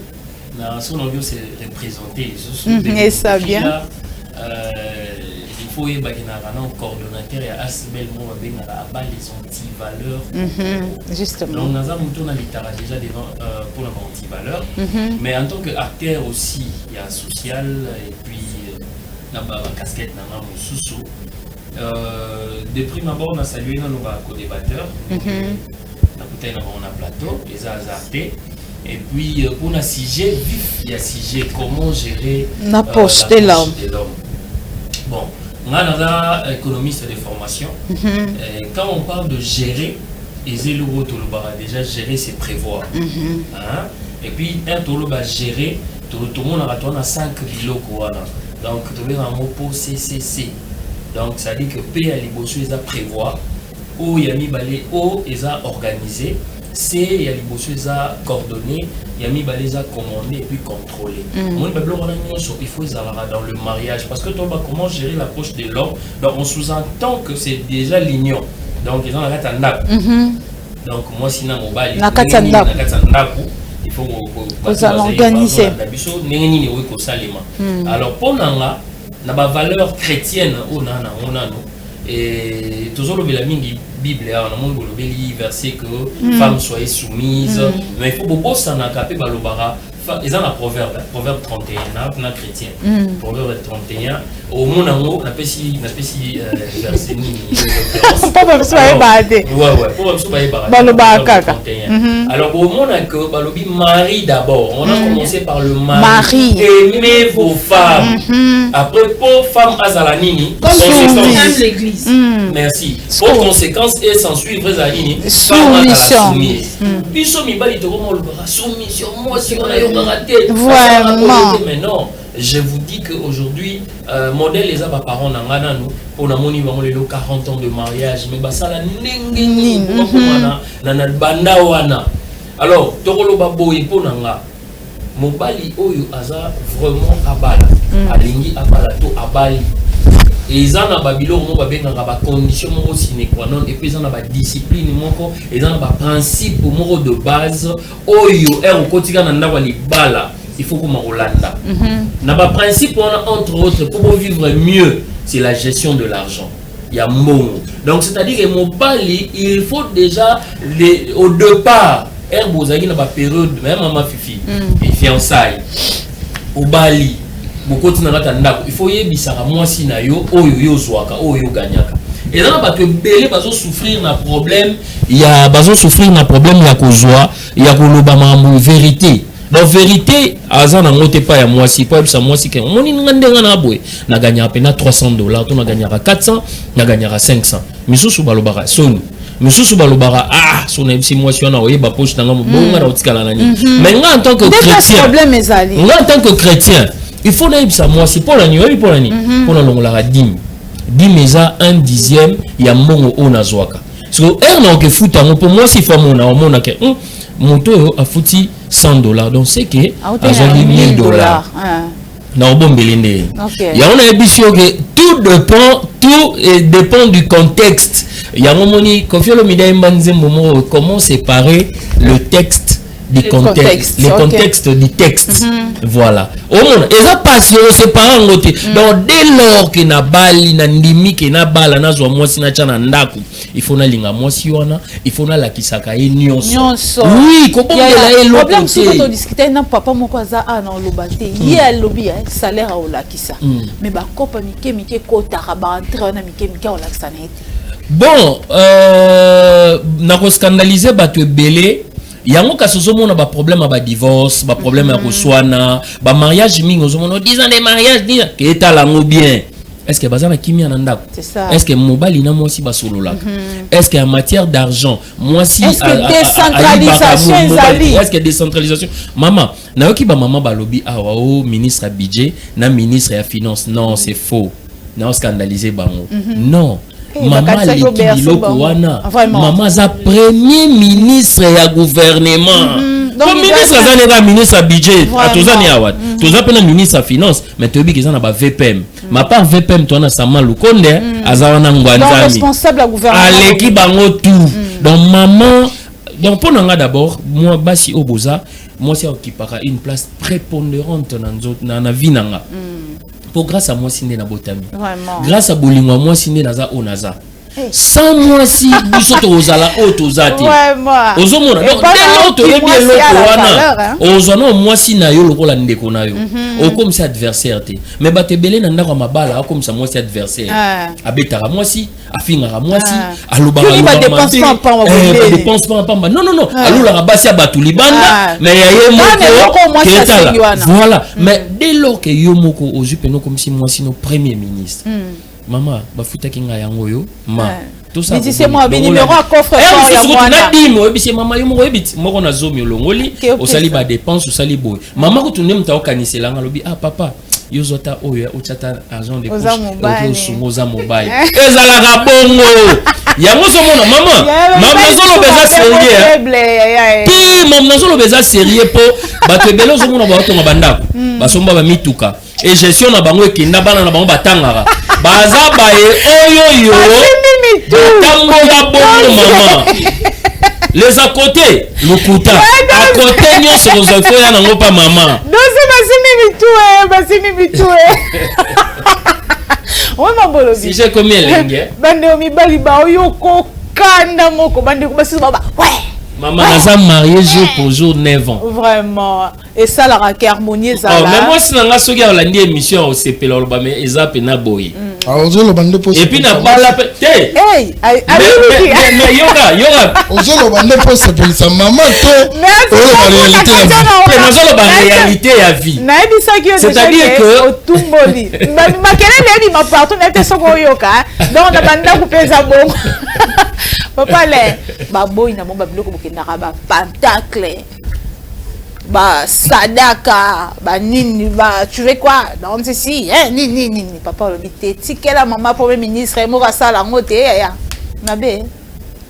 Son envie, c'est représenter. Et ça bien. Il faut y avoir un coordonnateur et Asbel les anti-valeurs. Justement. Donc, nous avons déjà pour l'anti-valeur. Mais en tant qu'acteur aussi, il y a social et puis la casquette, de prime abord, on a salué nos co-débatteurs. On a plateau, les azartés. Et puis, pour un sujet vif, il y a sujet comment gérer la poche de l'homme. Bon, on a un économiste de formation. Quand on parle de gérer, déjà gérer, c'est prévoir. et puis un tolo va gérer tout le monde a 5 kilos donc tu veux un mot pour CCC donc ça dit que P à l'ébossu ils a prévoir O il y a mis balé O ils a organisé C il y a l'ébossu ils a coordonné il y a mis balé ils a commandé et puis contrôlé moi il faut ils avoir dans le mariage parce que tu vas comment gérer l'approche de l'homme donc on sous-entend que c'est déjà l'union donc ils ont la carte donc moi si na mobile il faut organiser alors pour nanga na ba valeur chrétienne on a et toujours le mingi bible on a mon verset que femme soyez soumise mais il faut beaucoup ça na capé balobara ils ont un proverbe 31 na chrétien proverbe 31 au monde en na pesi verset ni pas ça va bader alors au monde que balobi Marie d'abord on a commencé par le mari aimez vos femmes après pour femme azalanini conséquence l'église merci pour conséquence et s'en suivre azalanini soumission biso mibali to comment le soumission moi si on a vraiment mais non je vous dis qu'aujourd'hui modèle les aba parents nangana nous on a moni bango lelo 40 ans de mariage mais basala ndengeni na banda wana alors tokolo baboye ponanga mobali oyo aza vraiment abala alingi abala to abali et ils ont ba biloko mo ba benganga ba condition mo sine qua non et puis ils ont ba discipline moko ils ont ba principe moko de base oyo kotika na ndako libala il faut que Marolanda. N'a pas principe on a entre autres pour vivre mieux, c'est la gestion de l'argent. Il y a mon. Donc c'est-à-dire que mon bali, il faut déjà au départ, Herbozagi n'a pas période même maman fifi, et fiançailles. Au bali, beaucoup de il faut y bisara moi si na yo oyo zwaka oyo ganyaka. Et là parce que belé bazo souffrir na problème, il y a bazo souffrir na problème ya kozwa, ya koloba ma vérité. La vérité, azana ngote pas ya moi si pas ça moi si que moni ngandenga na boy na gagner à peine $300 tu na gagner à 400 na gagner à 500 misusu balobara soni misusu balobara son MC moi si on a oyeba poche nanga bonga na otikala nani mais nga en tant que chrétien nga en tant que chrétien il faut na ça moi si pour la nuit pour la nuit pour la longola dîme eza 1/10 ya mbongo ona zwaka so na ke futa pour moi si faut mona ke monto a fouti $100 donc c'est que azali $1000 na obombelende ya on a bisio que tout dépend du contexte ya momoni kofiolo midai mbanze momo comment séparer le texte du contexte les contextes du texte voilà au monde et ça passe c'est pas en côté donc dès lors que na bali na ndimi que na bala na zo moi sina chana ndaku il faut na linga moi si wana il faut na la kisaka nyonso oui ko bombela e lo problème c'est qu'on discuter na papa moko za na lobate ye lobby salaire au la kisa mais ba kopa mike kota ba entrer na mike au la kisa bon na ko scandaliser ba te belé yango ka sozo mona ba problème ba divorce ba problème ya koswana ba mariage mingi ozomona 10 ans de mariage ni ke talango bien est-ce que bazana kimia na ndako est-ce que mobali na moi si ba solola est-ce que en matière d'argent moi si est-ce que décentralisation est-ce que décentralisation maman na yoki ba maman ba lobby awa o ministre à budget na ministre ya finance non c'est faux na scandaliser bango non maman l'équipe biloko wana maman za premier ministre ya gouvernement comme ministre za ministre à budget atozani awa toza pena ministre à finance mais tobi que ça na ba VPM ma part VPM to na sama lukonde azawana ngwanzami responsable à gouvernement à l'équipe bango tout donc maman donc pour nga d'abord moi basi oboza moi c'est occupera une place prépondérante na vie nanga pour grâce à moi sinde na botami grâce à bolingwa moi sinde naza onaza sans moi si bisoto ozala otozati ozomona donc l'autre bien l'autre wana ozona moi si na yo lokola ndeko na yo o comme ça adversaire te mais batebele na ndako mabala comme ça moi si adversaire abetara moi si afingara moi si alobaka dépense pas non alula basi abatu libanda mais yaye moko ketala voilà mais dès lors que yo moko ozupe no comme si moi si no premier ministre maman bafuta kinga yango yo ma tout ça c'est moi ben numéro à coffre fort ya mwana c'est maman yo mo ebiti moko na zomi olongoli au sali ba dépense au sali boy maman ko tunne mta okanisela ngalobi ah papa yo zota oyo ochata argent de poche au sungoza mobile ezala ka bongo yango so mona maman solo beza sérieux puis maman solo beza sérieux po bato ebelo so mona ba otonga bandako basomba ba mituka et gestion na bango ekenda bana na bango batangaka baza baye oyo yo batangola bongo maman les à côté lokuta à côté nyonso kozofo ya nango pa maman basini bitue on m'a bolo si j'ai combien lingue bande mibali ba oyo kokanda moko bande ko basi baba ouais maman naza marié jour pour jour 9 ans vraiment et ça la harmonie ça là mais moi si nanga soki ya landi émission au sepela loba mais eza pena boy ozo bande po et puis na bala te hey mais yoga ozo bande po sepela sa maman to réalité ya vie na ebisa ki yo c'est-à-dire que otumboli makelele ni ma partout na te soko yoka donc na banda ku pesa bon papa le baboy na bomba biloko bokendaka ba pentacle ba sadaka ba nini ba tu veux quoi donc si nini papa le bité tikela maman premier ministre mo ka sala ngote ya nabe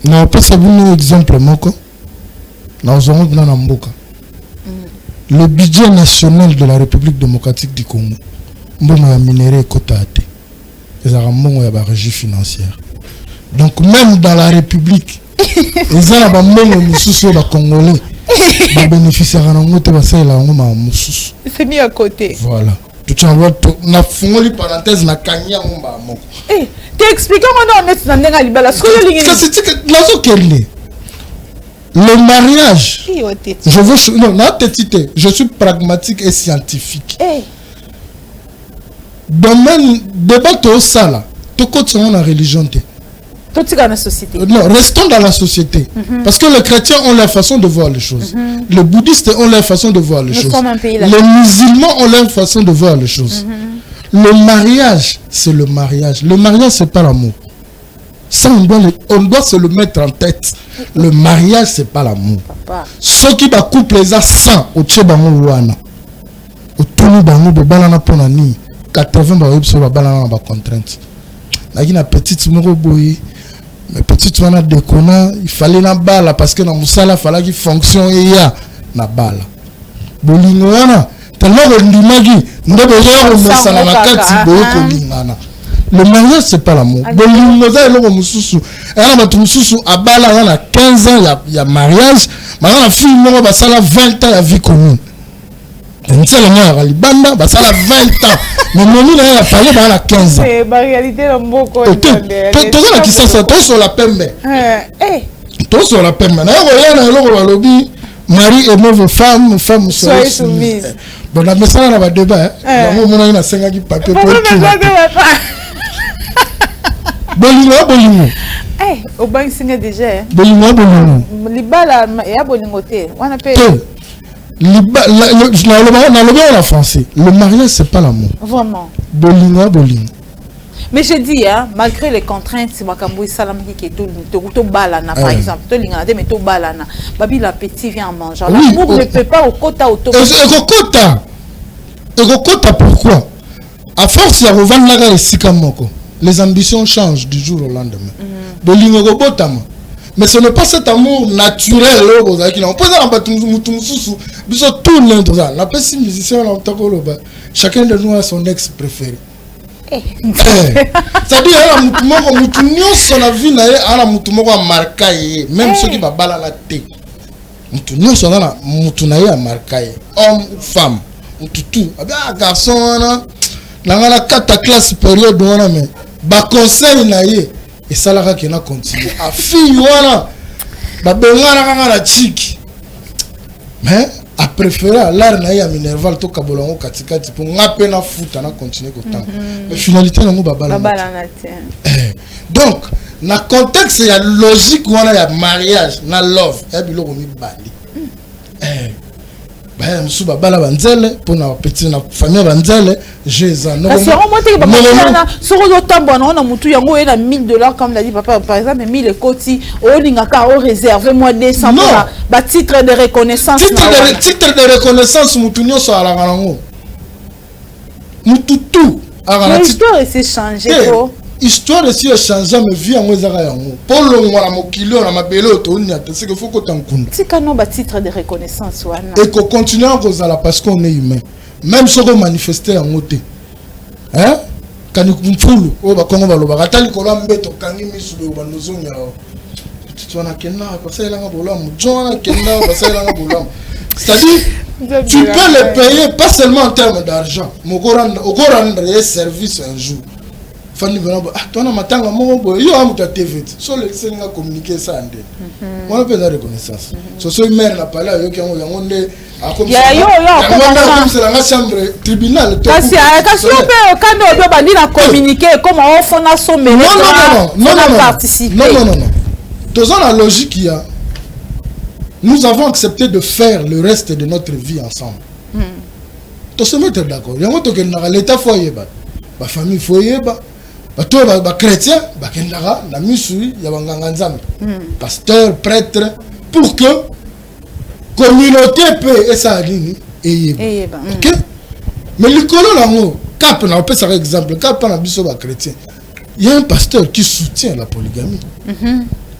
na pesa bino exemple moko na ozongo na mboka le budget national de la République démocratique du Congo mbongo ya minerai kotate ezaka mbongo ya ba régie financière. Donc même dans la République, ils ont la mbongo mususu ba Congolais ba bénéficiaire na ngote ba sala ngoma mususu. C'est mis à côté. Voilà. Tout ça na fongoli parenthèse na kanya ngomba moko. Eh, t'expliques-moi on est dans ndenga libala. Ça c'est que nazo kerle. Le mariage. Je veux non, je suis pragmatique et scientifique. Domaine débat au sala. Tout côté on a religion. Dans la société. Non, restons dans la société. Parce que les chrétiens ont leur façon de voir les choses. Les bouddhistes ont leur façon de voir les choses. Les musulmans ont leur façon de voir les choses. Le mariage, c'est le mariage. Le mariage, c'est pas l'amour. Ça, on doit se le mettre en tête. Le mariage, c'est pas l'amour. Ceux qui va couple les 100 au Tchebango Wana, au Toulou Bango de Balana Ponani, 80 ba Balana ba contrainte. Là, il y a une petite boy. Mais petite wana déconnant, il fallait na bala parce que na musala fallait qu'il fonctionne et ya na bala. Bolingo wana tellement que ndimagi ndebo ya o musala na kati boyo kolingana. Le mariage c'est pas l'amour. Bolingo za eloko mususu. Ana batu mususu abala wana 15 ans ya mariage, mana fille moko basala 20 ans ya vie commune. Nsala mwa libanda basala 20 ans. Mais mon nom a parlé dans la 15 ans. C'est la réalité dans beaucoup. Tout ça qui ça tout sur la pembe. Tout sur la pembe. Na rien na lo lobby mari et mauvaise femme, femme soyez soumise. Bon la message na ba débat. Na mo na senga ki papier pour tout. Bolingo. Au bank signé déjà. Bolingo. Libala ya bolingo te. Wana pe en français. Le mariage, c'est pas l'amour. Vraiment. Bolingo. Mais je dis, malgré les contraintes, c'est Makamboui Salam qui est tout balana, par exemple. Tout l'ingrédient, mais tout balana. Babi, l'appétit vient en mangeant. L'amour ne peut pas au quota auto. Et quota, pourquoi? À force, il y a revendre la et Sikamoko. Les ambitions changent du jour au lendemain. Bolingo Botama. Mais ce n'est pas cet amour naturel on peut chacun de nous a son ex préféré. C'est-à-dire même ceux qui va balader la tête. Homme ou femme, tout garçon, la classe période mais conseil et ça là qui n'a continué à fille wana ba bengana kanga na chiki mais a préféré l'art na ya minerval to kabolongo katikati pour ngape na futa na continuer kotan mais finalité na ngo babala donc na contexte ya logique wana ya mariage na love et biloko mi bali bah musuba bala banzele pour na petit na famille banzele jeza parce que on monte ba mona sur le tambo na mutu yango na $1000 comme l'a dit papa par exemple 1000 ekoti o lingaka o réserver moi 200 ba titre de reconnaissance titre de reconnaissance mutu nyoso ala ngango mutu tout l'histoire s'est changé ko histoire aussi a changé mais vie en ezaka yango pour le ngora mokilo na mabele otoni ate c'est que faut que tankunda tika no ba titre de reconnaissance wana et qu'on continue à causer parce qu'on est humain même si on manifester en moté hein quand nous fulu o ba kongo ba loba katali ko lambeto kangi misulu ba nozonya tu wana kenna parce que la ngabolamu jona kenna parce que la ngabolamu c'est-à-dire tu peux les payer pas seulement en termes d'argent mais au rendre des services un jour Fanny venant toi na matanga moko boy yo amu ta TV so le senga communiquer ça ande on peut la reconnaissance so so mère na parler yo ki yango nde comme ya yo comme c'est la chambre tribunal kasi pe quand on doit bandi na communiquer comme on fona so mais non participer non dans la logique il y a nous avons accepté de faire le reste de notre vie ensemble to se mettre d'accord yango to ke na l'état foyer ba famille foyer ba bato ba chrétien ba kendara na misui ya banganga nzambe pasteur prêtre pour que communauté peut esa nini eyeba OK mais likolo lango cap na peut ça exemple cap na biso ba chrétien il y a un pasteur qui soutient la polygamie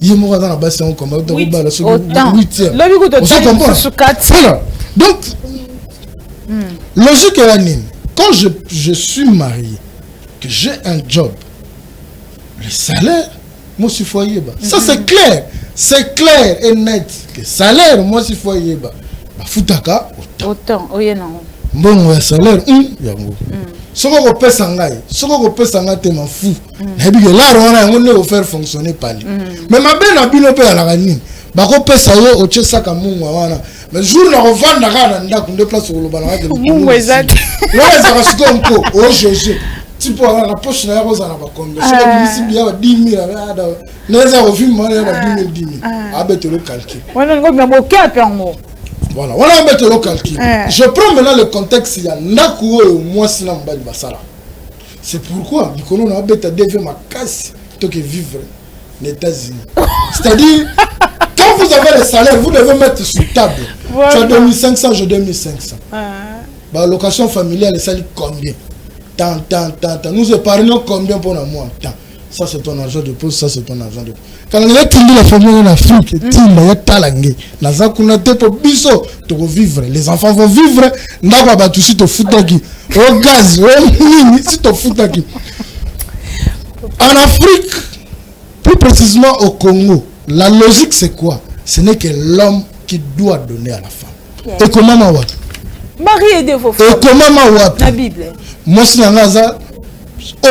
il est mort dans la base on comme donc bala sur 8e donc logique est la nini quand je suis marié que j'ai un job le salaire moi si foyer ba ça c'est clair et net que salaire moi si foyer ba futaka autant oyena bon ya salaire yango soko ko pesa ngai te m'en fou na bi que là on a on faire fonctionner pali mais ma belle bino pe ala kanini ba ko pesa yo o chesa ka mungu wana mais jour na revendre kana ndako nde place ko lobana ka mungu ezati ouais ça va se comme o jeje tipo la poche na rosa na ba kombe so bi ya 10 000 ada neza ko film ma ya 10 000 abete le calcul wana ngo mya moka pe ngo voilà on a mettre le calcul je prends maintenant le contexte il y a ndako o moi sina mbali basala c'est pourquoi bikono na beta devait ma casse to que vivre aux États-Unis c'est-à-dire quand vous avez le salaire vous devez mettre sur table tu as 2500 je 2500 bah location familiale ça lui combien tant nous épargnons combien pour un mois tant ça c'est ton argent de poste ça c'est ton argent de quand on a tenu la famille en Afrique il y a talangé naza kuna te pour biso to vivre les enfants vont vivre ndako ba tusi to futaki au gaz au si to futaki en Afrique plus précisément au Congo la logique c'est quoi ce n'est que l'homme qui doit donner à la femme et comment ma wat marier de vos femmes et comment ma wat la Bible moi si naza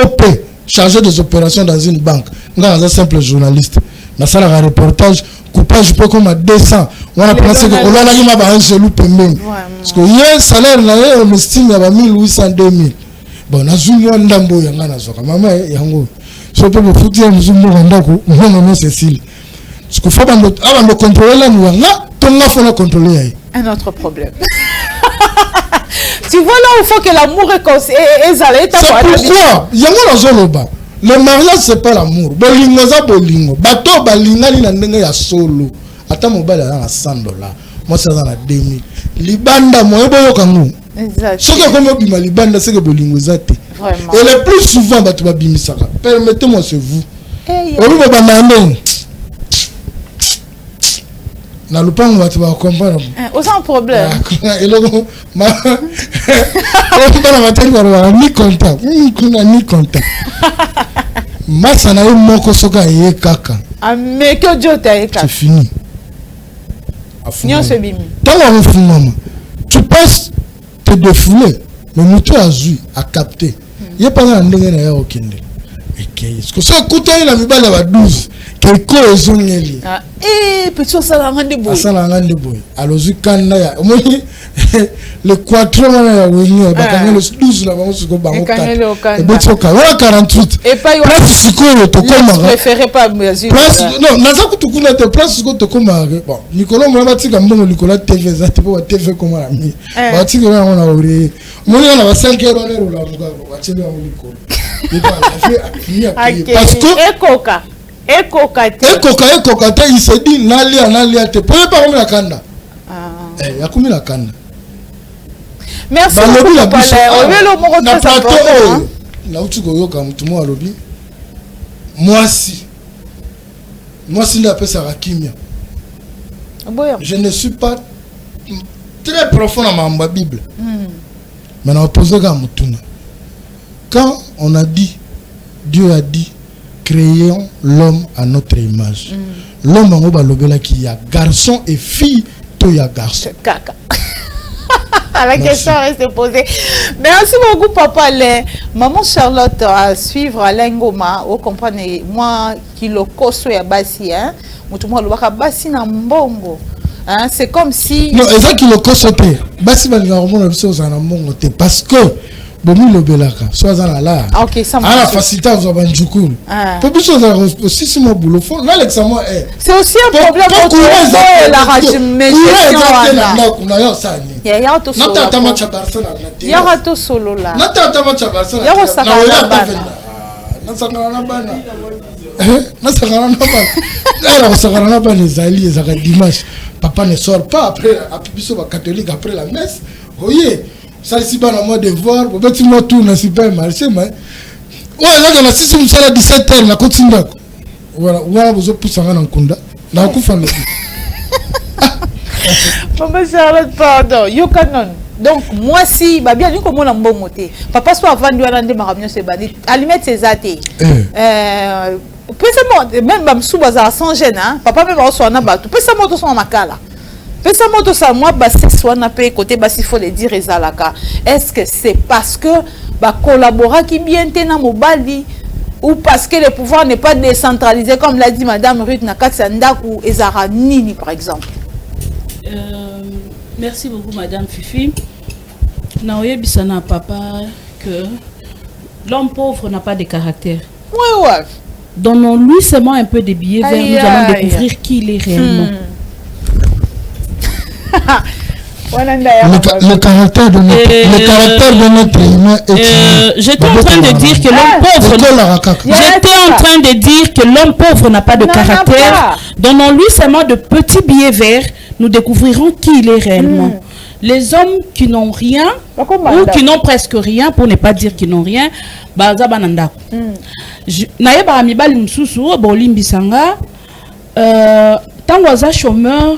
OP chargé des opérations dans une banque nga un simple journaliste na sala un reportage coupage peu comme à 200 on a pensé que on a eu ba un gelou pembeni parce que hier salaire na on estime ya ba 1800 2000 bon na zumu ndambo ya nga na zoka mama yango so pe bofuti ya zumu ndako non Cécile parce que faut bando avant contrôler la nga to nga faut na contrôler un autre problème. Tu vois là où il faut que l'amour est c'est pourquoi le mariage c'est pas l'amour bolingo za bolingo bato balingani na ndenge ya solo ata mobali na $100 moi ça na 2000 libanda moyo boyo kangu exact ce que comme bima libanda c'est que bolingo za te et le plus souvent bato babimisaka permettez-moi c'est vous obi ba bandane na lupango bato ba comprendre aucun problème et là ma on va mettre dans ni contact ni contact massa na moko soka ye kaka mais que Dieu t'a c'est fini nyo se bimi tant maman tu passes te défouler mais mutu azui a capté il pas na ndenge na ya okende parce que ça coûte la mibale ba 12 quelque ezongeli petit ça la ngande boy ça la ngande boy alozi kanda ya omoni le quattro na wenye bakanga le 12 la bango siko bango 4 et botsoka wala 48 et pas place siko to koma je préférais pas mesure place non naza kutukuna te place siko to koma bon Nicolas mo batika mbongo Nicolas TV za te po TV koma la mi batika na ona ori moni na ba 5 euros na rola muga batile na Nicolas parce que ekoka te il se dit nalia te pour pas comme la kanda ya kumi la kanda. Merci beaucoup papa na plateau na utuko yoka mtu mo alobi mwasi nda pesa rakimia. Je ne suis pas très profond dans ma Bible. Mais on a posé comme mutuna. Quand on a dit, Dieu a dit, créons l'homme à notre image. L'homme en haut lobela qui y a garçon et fille, toi y a garçon. Caca. La question reste posée. Merci beaucoup, papa. Maman Charlotte à suivre Alain Ngoma. Vous comprenez, moi qui le coso ya basi, hein. Moi le baka basi na mbongo. Hein, c'est comme si. Non, et ça qui le coso te. Basi ba nga romona biso za na mbongo te parce que bomi le belaka soit dans la OK ça à la facilité aux banjukulu pour biso za aussi si mon boulot fond là l'examen est c'est aussi un problème pour la radio mais ya to solo nata matcha Barcelona ya to solo là nata matcha Barcelona ya sakana bana nasangana bana nasangana bana alors sakana bana ezali ezaka dimanche papa ne sort pas après biso ba catholique après la messe voyez ça ici bas dans mon devoir pour petit moi tout na supermarché mais ouais là dans 6 ou 17h na continue voilà vous pousse en nkunda na kufa le Maman Charlotte pardon yo canon donc moi si ba bien ko mona mbongo te papa soit avant de aller ma réunion c'est bandi allumer ses athées même bamsou baza sans gêne hein papa même ba so na bato pesa moto so makala. Ça montre ça moi bassi soit n'a pas côté bassi faut le dire ezalaka est-ce que c'est parce que ba collaborer qui bien tena mobali ou parce que le pouvoir n'est pas décentralisé comme l'a dit madame Ruth Nakatsandak ou ezara nini par exemple. Merci beaucoup madame Fifi. Na oyebisana papa que l'homme pauvre n'a pas de caractère. Ouais. Donnons-lui seulement un peu de billets verts, nous allons découvrir qui il est réellement. Le caractère de notre humain est j'étais en train de dire que l'homme pauvre n'a pas de caractère. Donnons-lui seulement de petits billets verts, nous découvrirons qui il est réellement. Les hommes qui n'ont rien ou qui n'ont presque rien, pour ne pas dire qu'ils n'ont rien, baza bananda. Naye ba mibali msusu bolimbisanga tango aza chômeur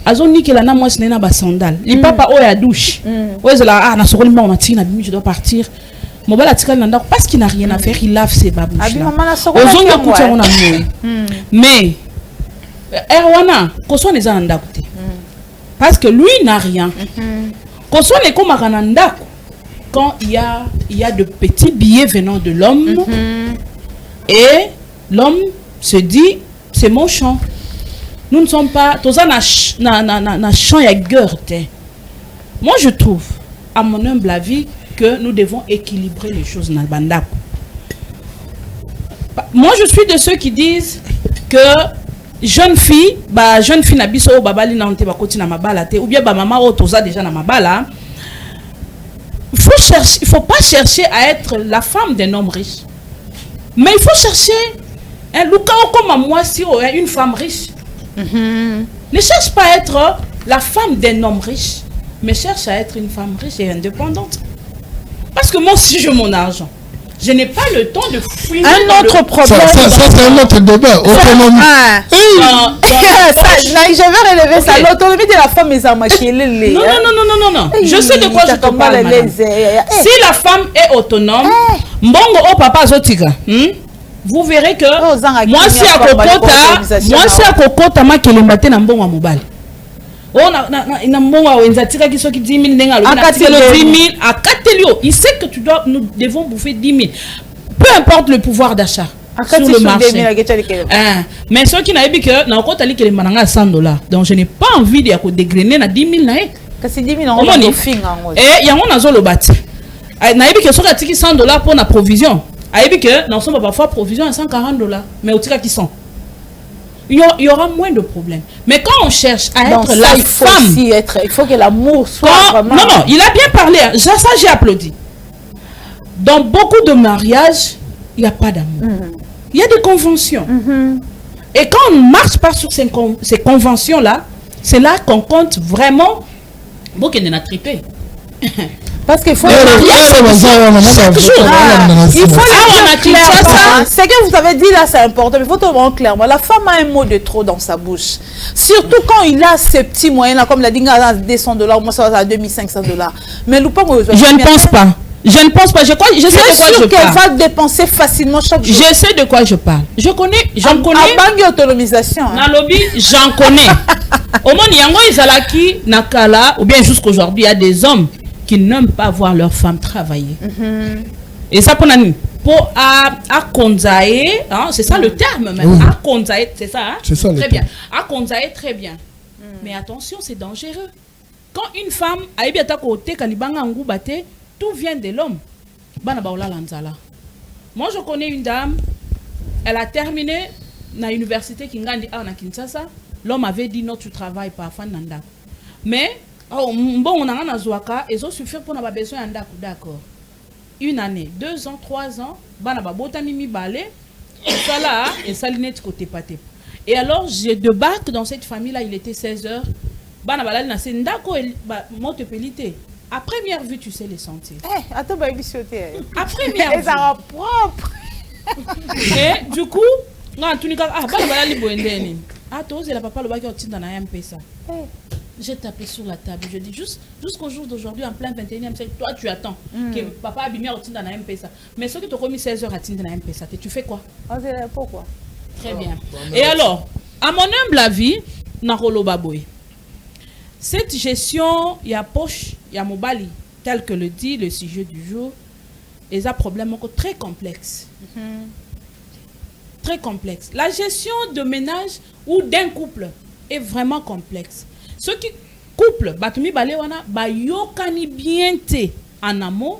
azoni que la na moi na ba sandal li papa o ya douche oezela na sokoli mama matina bimi je dois partir mobala tikala nanda parce qu'il n'a rien à faire il lave ses babouches ozonga kutia ona moi mais erwana koso neza nanda kote parce que lui n'a rien koso ne comme nanda quand il y a de petits billets venant de l'homme et l'homme se dit c'est mon champ. Nous ne sommes pas tous na champ ya guerre. Moi je trouve à mon humble avis que nous devons équilibrer les choses dans le bandap. Moi je suis de ceux qui disent que jeune fille na biso o babali na onte ba koti na mabala te ou bien ba maman o toza déjà na mabala. Il faut pas chercher à être la femme d'un homme riche. Mais il faut chercher un Lucao comme moi si une femme riche. Ne cherche pas à être la femme d'un homme riche, mais cherche à être une femme riche et indépendante. Parce que moi aussi j'ai mon argent. Je n'ai pas le temps de fouiller. Un autre problème. Ça c'est un autre débat. Autonomie. Je vais relever ça. L'autonomie de la femme est maquillée. Non. Je sais de quoi je te parle. Si la femme est autonome, mbongo au papa zotika. Vous verrez que moi si à kokota ma kelembate na mbongo mobile. Oh na mbongo wenzatika kiso ki 10 000 nenga lo na 10 000 akatelio. Il sait que nous devons bouffer 10 000. Peu importe le pouvoir d'achat sur le marché. Mais ceux qui n'avaient dit que na kokota li kelemba nga $100. Donc je n'ai pas envie de dégrainer na 10 000 na. kasi 10 000 omoni finga ngo et yango nazoloba te nayebi ke soki atiki $100 pour na provision ayebi ke na osomba parfois provision à $140 mais otikaki 100 il y aura moins de problèmes. Mais quand on cherche à être la femme, il faut que l'amour soit vraiment... Non, il a bien parlé. Ça, j'ai applaudi. Dans beaucoup de mariages, il n'y a pas d'amour. Il y a des conventions. Et quand on ne marche pas sur ces conventions-là, c'est là qu'on compte vraiment... Bon, qu'il y en a trippé. Parce qu'il faut il faut c'est que vous avez dit là, c'est important, mais il faut te voir clairement. La femme a un mot de trop dans sa bouche. Surtout quand il a ces petits moyens-là, comme l'a dit, à $200, moi ça va à $2,500. Mais je ne pense pas. Je ne pense pas. Je sais de quoi je parle. Qu'elle va dépenser facilement chaque jour. Je sais de quoi je parle. J'en connais. À autonomisation. Dans le lobby, j'en connais. Au moins, il y a Izalaki, Nakala, ou bien jusqu'aujourd'hui, il y a des hommes qui n'aiment pas voir leurs femmes travailler. Et ça, pour à Konzae, hein, c'est ça le terme même. À Konzae, c'est ça, hein? C'est ça. Très bien. À Konzae, très bien. Mais attention, c'est dangereux. Quand une femme a eu à côté, tout vient de l'homme. Moi, je connais une dame, elle a terminé à l'université Kingandi à Kinshasa. L'homme avait dit non, tu travailles pas, Fananda. Mais, bon, on a un azouaka, et ça suffit pour avoir besoin d'un d'accord. 1 année, 2 ans, 3 ans, banaba botami mi balé, ça là, et ça l'inet côté pâté. Et alors, j'ai débarque dans cette famille-là, il était 16 h. Banaba là, c'est ndako, monte pelité. À première vue, tu sais les sentir. Attends, bah, il sauter. À première vue. Ça propre. Et du coup, banaba li boendeni. Ah, toi, c'est la papa le bac qui dans un ça. J'ai tapé sur la table. Je dis jusqu'au jour d'aujourd'hui, en plein 21e siècle, toi tu attends que papa a bien dans un ça. Mais ceux qui t'ont commis 16 heures à Tinda dans un ça, tu fais quoi? Pourquoi? Très bien. Et alors, à mon humble avis, Narolo Baboy, cette gestion, il y a poche, il y a mobali, tel que le dit le sujet du jour, est un problème encore très complexe. Très complexe. La gestion de ménage ou d'un couple est vraiment complexe. Ceux qui couplent, batumi balewana, bayokani bien te en amont,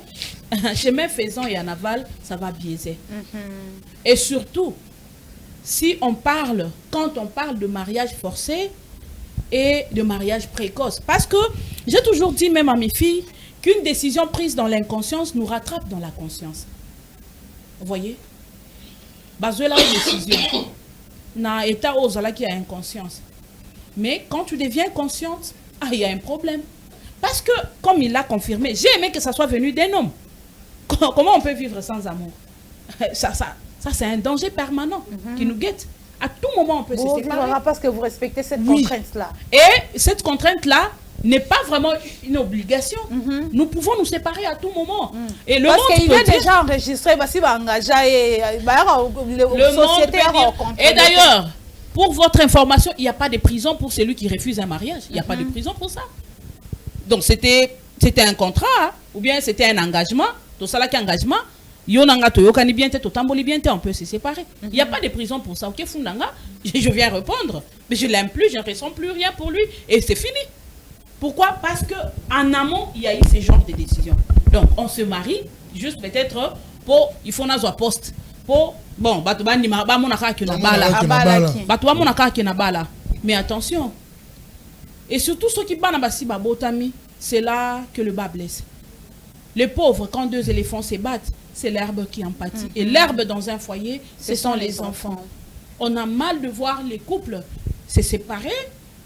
chemin faisant et en aval, ça va biaiser. Et surtout, si on parle, quand on parle de mariage forcé et de mariage précoce, parce que j'ai toujours dit même à mes filles qu'une décision prise dans l'inconscience nous rattrape dans la conscience. Vous voyez? Basé la décision, na état aux ala qui a inconscience. Mais quand tu deviens consciente, il y a un problème. Parce que, comme il l'a confirmé, j'ai aimé que ça soit venu d'un homme. Comment on peut vivre sans amour? Ça c'est un danger permanent qui nous guette. À tout moment, on peut se séparer. Parce que vous respectez cette contrainte-là. Et cette contrainte-là n'est pas vraiment une obligation. Nous pouvons nous séparer à tout moment. Et le parce monde qu'il est déjà enregistré, le monde et d'ailleurs, pour votre information, il n'y a pas de prison pour celui qui refuse un mariage. Il n'y a pas de prison pour ça. Donc c'était un contrat, hein, ou bien c'était un engagement. Tout ça là qui engagement. On peut se séparer. Il n'y a pas de prison pour ça. Ok, Fundanga, je viens répondre, mais je l'aime plus, je ne ressens plus rien pour lui et c'est fini. Pourquoi? Parce que en amont, il y a eu ce genre de décision. Donc on se marie juste peut-être pour il faut n'avoir poste. Pour bon, mais attention. Et surtout ceux qui c'est là que le bas blesse. Les pauvres, quand 2 éléphants se battent, c'est l'herbe qui en pâtit. Et l'herbe dans un foyer, ce sont les enfants. On a mal de voir les couples se séparer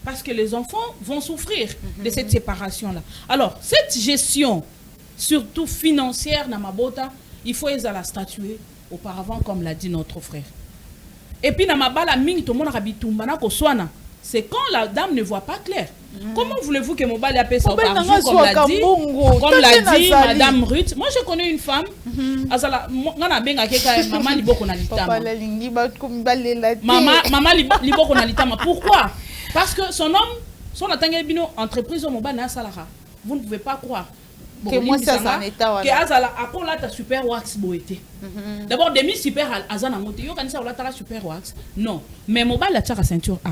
parce que les enfants vont souffrir de cette séparation-là. Alors, cette gestion, surtout financière, Namabota, il faut les la statuer auparavant, comme l'a dit notre frère. Et puis, Namabala Ming, tout le monde a c'est quand la dame ne voit pas clair. Comment voulez-vous que mon bal appelle ça par jour, comme l'a dit Madame Ruth? Moi, je connais une femme. Pourquoi? Parce que son homme, son entreprise, vous ne pouvez pas croire. Que moi, ça en état. Que Azala, après là, tu as super wax boété. D'abord, demi super Azana monté. Yo, quand ça, on a super wax. Non. Mais mon bal, la tire à ceinture A.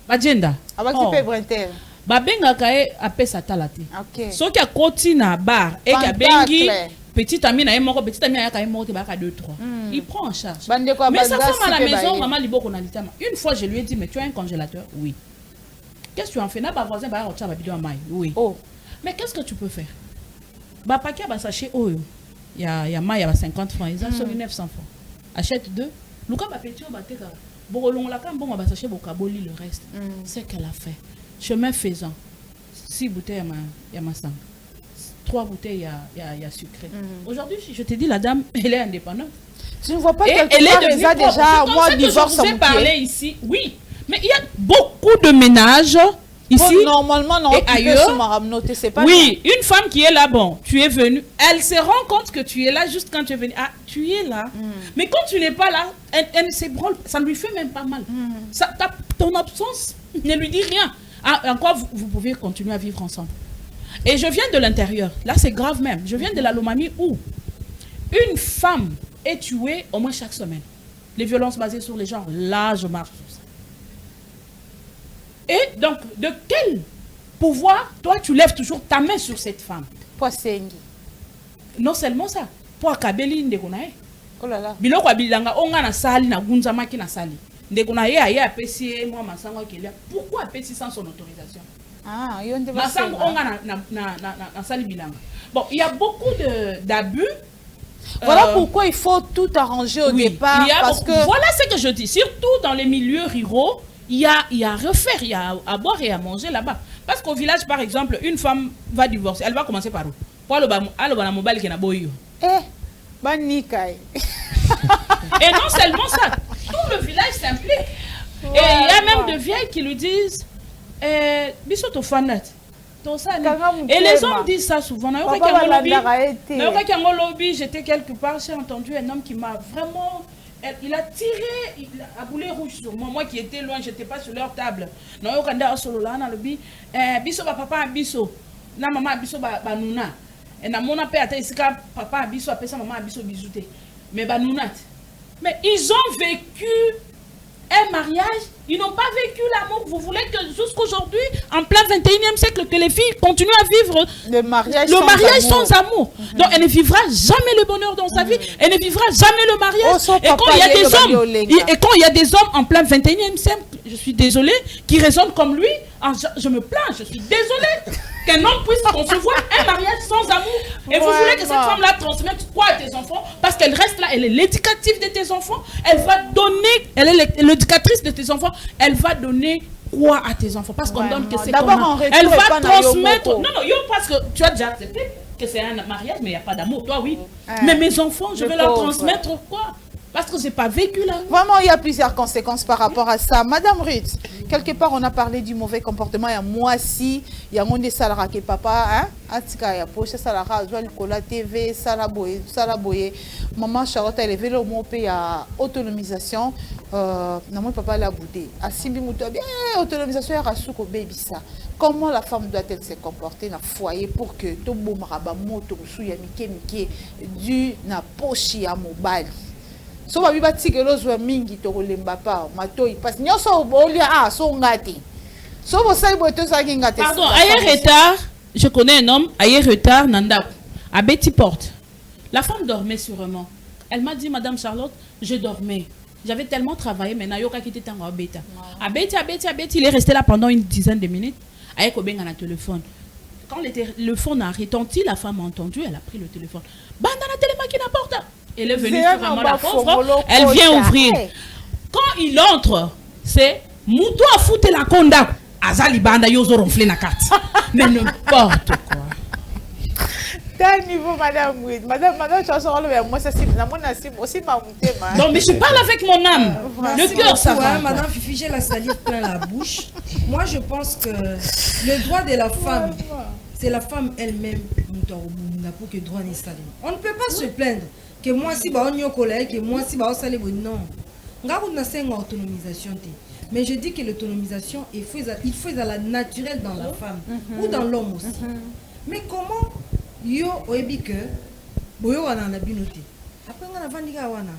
Agenda. Avec super brintel. babengaka ye apesa tala te OK soki akoti na bar et ki abengi petit ami na ye moko petit ami ayaka ye moko te bayaka 2 3 il prend en charge mais sa femme à la maison maman liboko na litama une fois je lui ai dit mais tu as un congélateur oui qu'est-ce que tu en fais na ba voisin ba rotcha ba bidon mai oui mais qu'est-ce que tu peux faire ba paquet ba sachet oyo ya mai ya 50 francs ils ont sur 900 francs achète 2 luka ba petit o ba teka bokolongola ka mbongo ba sachet bokaboli le reste c'est qu'elle a fait chemin faisant 6 bouteilles ya masanga 3 bouteilles ya sucré aujourd'hui je te dis la dame elle est indépendante tu ne vois pas quelque part déjà moi divorce je vous ai parlé ici oui mais il y a beaucoup de ménages ici normalement non et ailleurs c'est pas oui une femme qui est là bon tu es venue elle se rend compte que tu es là juste quand tu es venu tu es là mais quand tu n'es pas là elle s'ébranle ça ne lui fait même pas mal ton absence ne lui dit rien en quoi vous pouvez continuer à vivre ensemble et je viens de l'intérieur là c'est grave même je viens de la Lomami où une femme est tuée au moins chaque semaine les violences basées sur les genres là je marche sur ça. Et donc, de quel pouvoir, toi, tu lèves toujours ta main sur cette femme? Non seulement ça, pour Kabeli Ndekonae. Oh là là. Biloko abilanga onga na sali na gunzama ki na sali. Ndekonae aye apesi moi masango kelia. Pourquoi apesi sans son autorisation? Ah, yonde ba. Masango onga na sali bilanga. Bon, il y a beaucoup d'abus. Voilà pourquoi il faut tout arranger au départ parce que voilà ce que je dis, surtout dans les milieux ruraux. Il y a à refaire, il y a à boire et à manger là-bas. Parce qu'au village, par exemple, une femme va divorcer. Elle va commencer par où? Pour aller au mobile qui n'a pas eu. Banikai. Et non seulement ça, tout le village s'implique. Et il y a même de vieilles qui lui disent Bissoto fanat. Et les hommes disent ça souvent. J'étais quelque part, j'ai entendu un homme qui m'a vraiment. Il a tiré à boulet rouge sur moi. Moi qui étais loin, je n'étais pas sur leur table. Non, il y a solo là, biso ba papa biso, na maman biso ba nuna. Et na mon appel à isika papa biso appelle ça maman biso bisouté. Mais ba nunat. Mais ils ont vécu un mariage, ils n'ont pas vécu l'amour. Vous voulez que jusqu'aujourd'hui, en plein 21e siècle, que les filles continuent à vivre le mariage sans amour. Donc elle ne vivra jamais le bonheur dans sa vie, elle ne vivra jamais le mariage. Et quand il y a des hommes, en plein 21e siècle, je suis désolée, qui raisonnent comme lui, je me plains, je suis désolée qu'un homme puisse concevoir un mariage sans amour. Et vous voulez que cette femme-là transmette quoi à tes enfants? Parce qu'elle reste là, elle est l'éducative de tes enfants, elle va donner, elle est l'éducatrice de tes enfants, elle va donner quoi à tes enfants? Parce qu'on donne que c'est comment. Elle va transmettre. Non, parce que tu as déjà accepté que c'est un mariage, mais il n'y a pas d'amour. Toi, oui. Mais mes enfants, je vais leur transmettre quoi? Parce que c'est pas vécu là. Vraiment, il y a plusieurs conséquences par rapport à ça. Madame Ruth, quelque part, on a parlé du mauvais comportement. Il y a moi si, il y a mon des salariés qui papa, hein, atika ya poche salarié, joie Nicolas TV, salaboye. Maman Charlotte a élevé le mot pays à autonomisation. Non, mon papa l'a boudé. Asimbi mouto bien autonomisation ya rasuko baby ça. Comment la femme doit-elle se comporter dans le foyer pour que tout bon maraba moto sou ya mike du na poche ya mobile. So ba biba tikelo zo mingi to kolemba pa matoi parce nyoso bolia so ngati so bo sai boto sa ngati. Pardon, ailleurs retard, je connais un homme ailleurs retard nanda à Betty Porte. La femme dormait sûrement. Elle m'a dit madame Charlotte, je dormais. J'avais tellement travaillé mais nayoka qui était en bêta. À Betty, il est resté là pendant une dizaine de minutes avec Obenga na téléphone. Quand le téléphone a retenti, la femme a entendu, elle a pris le téléphone. Banda na téléma qui n'apporte. Elle est venue vraiment la pauvre, elle vient ouvrir. Quand il entre, c'est Moutou a foutu la conda. Azali banda yozo ronflé na carte. Mais n'importe quoi. Tel niveau, madame, oui. Madame, tu as sorti le moi, ça c'est aussi ma montée. Non, mais je parle avec mon âme. Le cœur, ça va. Madame Fifi, j'ai la salive plein la bouche. Moi, je pense que le droit de la femme, c'est la femme elle-même pour que le droit n'est salé. On ne peut pas se plaindre que moi, si on y a collègue, que moi, si on salé, non. On a une autonomisation. Mais je dis que l'autonomisation, il faut à la naturelle dans la femme ou dans l'homme aussi. Mais comment yo oebi que boyo wana na binoté après on a vendu wana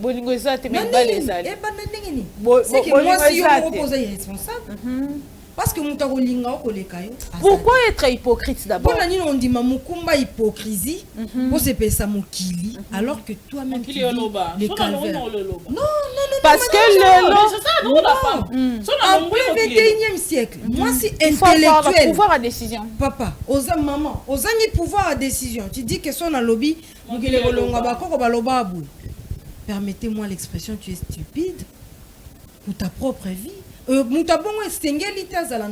bolingo ezate mais pas les c'est que moi si on me repose responsable parce que muta kolinga okoleka yo. Pourquoi être hypocrite d'abord? Bon on dit mamukumba hypocrisie pour se pesa mokili alors que toi-même tu vis les calvaires. Non, parce que le en plein 21e siècle, moi c'est intellectuel. Pouvoir à décision. Papa, aux maman, aux amis pouvoir à décision. Tu dis que son a lobby, permettez-moi l'expression, tu es stupide pour ta propre vie. Muta bongo estengeli tazala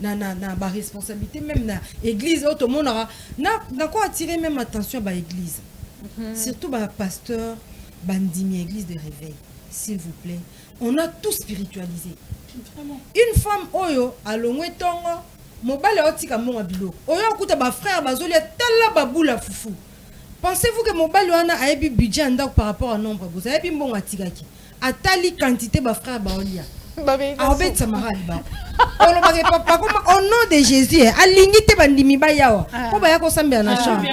na responsabilité même na église auto monde na quoi attirer même attention ba église. Surtout ba pasteur bandimi église de réveil. S'il vous plaît, on a tout spiritualisé. Vraiment. Une femme oyo alongwe tongo mobile otika monga bilo. Oyo okuta ba frère bazoli tala babula fufu. Pensez-vous que mobile wana a un budget andako par rapport à nombre vous avez bon atikaki. Atali quantité ba frère baolia. Abet Samara ba. Au nom de Jésus, alingi bandimi ba yawa. Po ba yako sambe na chambre.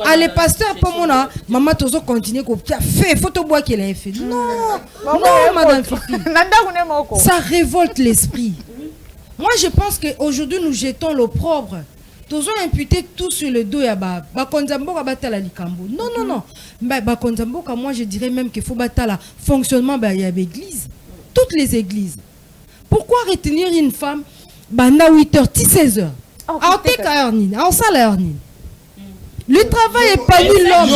Allez pasteur pour mona maman tozo continuer ko fait photo bois qu'il a fait. Non. Non madame Fifi. Ça révolte l'esprit. Moi je pense que aujourd'hui nous jetons l'opprobre. Tozo imputer tout sur le dos ya ba konzamboka batala likambo. Non non non. Ba konzamboka moi je dirais même qu'il faut batala fonctionnement ba ya l'église. Toutes les églises. Pourquoi retenir une femme banda 8h, 16h? Le travail est pas nul l'homme.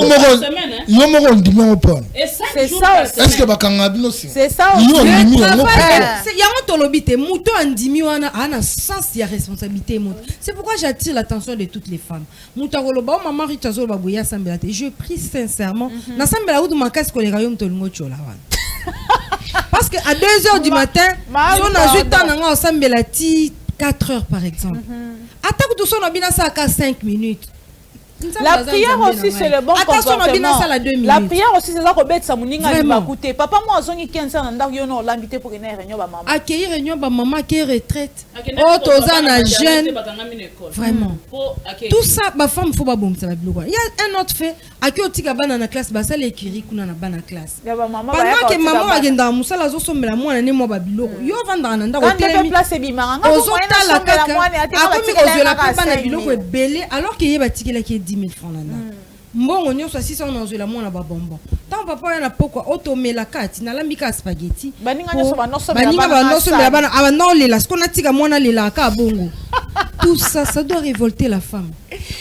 C'est ça aussi. Est-ce que bakangabino si? C'est ça aussi. Le travail, c'est yango tolobite muto andimi wana ana sens ya responsabilité monte. C'est pourquoi j'attire l'attention de toutes les femmes. Muta koloba maman ritazo babuya sambela te. Je prie sincèrement na sambela udu makasi koleka yo mtolingo chola wana. Parce qu'à 2h du matin, si on a juste temps, on s'embelle à 4 heures par exemple. Attaque tout ça, on a bien ça à 5 minutes. La prière aussi c'est le bon comportement. La prière aussi c'est ça que bête ça moninga écouter. Papa moi azongi 15 ans ndak yo no l'inviter pour une réunion ba maman. Accueillir réunion ba maman qui est retraite. Oh tozana jeune. Vraiment. Tout ça ba femme faut ba bomsa ba biloko. Il y a un autre fait akio tika bana na classe ba sala ekiri kuna na bana classe. Pendant que maman agenda musala zo sombela mwana ne mo ba biloko. Yo vanda na ndako telemi. Place bimanga. Ozotala kaka. Akomi kozola pe bana biloko ebele alors que ye batikela ki 10 000 francs là. Mbongo nyonso 600 na zola mona ba bonbon. Tant papa yana poko automela kati na lambika spaghetti. Baninga nyonso ba noso mela bana abana lela skona tika mona lela ka bongo. Tout ça ça doit révolter la femme.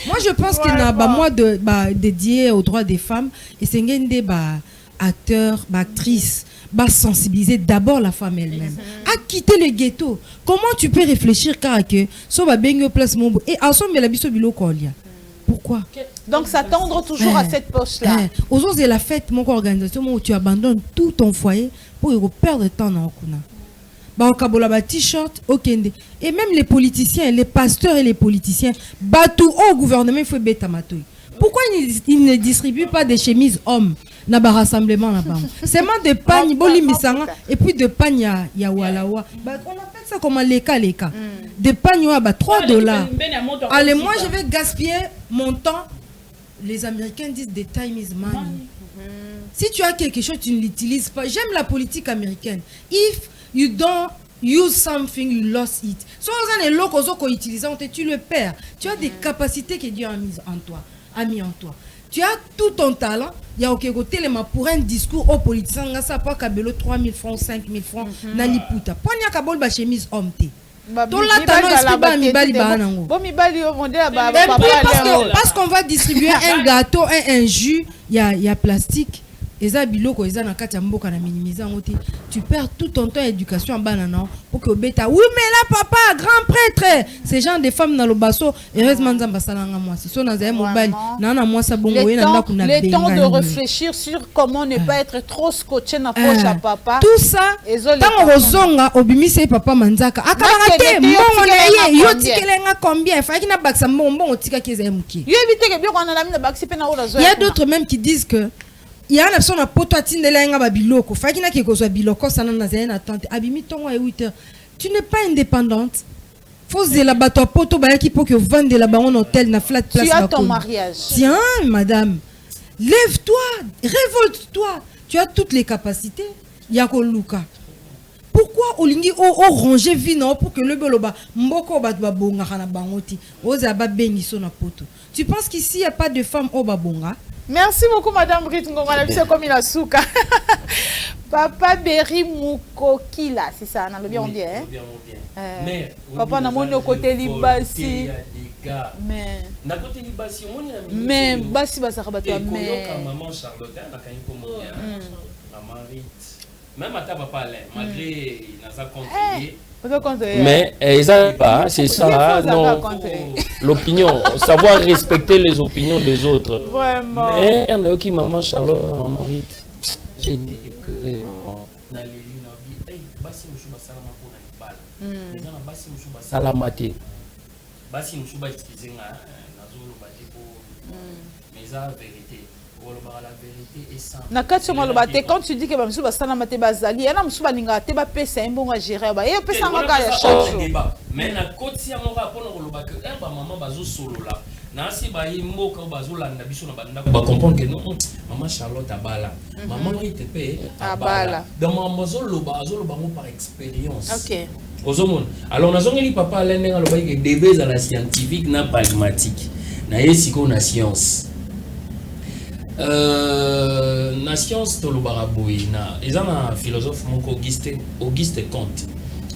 Moi je pense qu'il n'a pas moi de dédié aux droits des femmes et c'est ngende ba acteurs, ba actrices, ba sensibiliser d'abord la femme elle-même. À quitter le ghetto. Comment tu peux réfléchir car que so ba bengo place mombo et ensemble la biso bilo kolia. Pourquoi? Donc s'attendre toujours à cette poche-là. Aux autres de la fête, mon organisation où tu abandonnes tout ton foyer pour perdre temps dans Okuna. Bah on t-shirt, okende. Et même les politiciens, les pasteurs et les politiciens, tout au gouvernement il faut bêta matouille. Pourquoi ils ne distribuent pas des chemises hommes na ba rassemblement là-bas? Seulement de pagne boli misanga et puis de pagne ya walawa. Bah on appelle ça comment leka. De pagne à $3. Allez, moi je vais gaspiller mon temps. Les Américains disent the time is money. Si tu as quelque chose, tu ne l'utilises pas. J'aime la politique américaine. If you don't use something, you lost it. Si on a locaux utilisant, tu le perds. Tu as des capacités que Dieu a mises en toi, a mis en toi. Tu as tout ton talent. Il y a aucun côté pour un discours aux politiciens. Ça pas kabelo 3 000 francs, 5 000 francs. Nali puta. Ponya kabol ba chemise homme. Parce qu'on va distribuer un gâteau, un jus, il y a plastique. Tu perds tout ton temps d'éducation en banana pour que bêta. Oui, mais là, papa, grand prêtre. Ces gens des femmes dans le basso, heureusement, le temps de réfléchir sur comment ne pas être trop scotché dans la poche à papa. Tout ça, tant que Rosonga, Obimise, papa Manzaka, Akarate, mon yo tikelenga combien? Il y a d'autres même qui disent que. Il y a une personne qui a poté de la babiloko. Fakina qui a biloko sana na zena attente. Abimi tongo à 8h. Tu n'es pas indépendante. Faut de la bateau poto ba qui pour que vendre de la baron hôtel na flat place. Tu as ton mariage. Tiens, madame. Lève-toi, révolte-toi. Tu as toutes les capacités. Yako Luka. Pourquoi olingi o ranger vie non pour que le beloba mboko ba bonga kana bangoti oza ba bengiso na poto. Tu penses qu'ici il y a pas de femmes au babonga? Merci beaucoup Madame Britt Ngoma, la comme il a souka. Papa Berry Mukokila, c'est ça, on a bien dit hein. Mais papa na moni au côté libasi. Mais na côté libasi on moni na mais basi ba sakabatu mais maman Charlotte na kaniko moya. Maman Rit. Même à ta papa malgré il n'a pas conseillé. Mais ça pas, c'est ça, non. L'opinion, savoir respecter les opinions des autres. Vraiment. Mais il y en a qui maman Charlotte, maman Rit. J'ai dit que na kati malobate quand tu dis que bamsu basana mate bazali yana msu baninga te ba pesa imbongo gérer ba e pesa ngaka ya chaque jour mais na koti ya moko apona koloba que ba maman bazo solola na si ba imboka bazolanda biso na banda ba comprendre que non maman Charlotte abala maman itepe abala donc maman bazoloba mo par expérience. OK. Ozomon alors nazongeli papa alende ngaloba que débé za la scientifique na pragmatique na yesiko na science. Na science tolobaraboina ils ont un philosophe Auguste Comte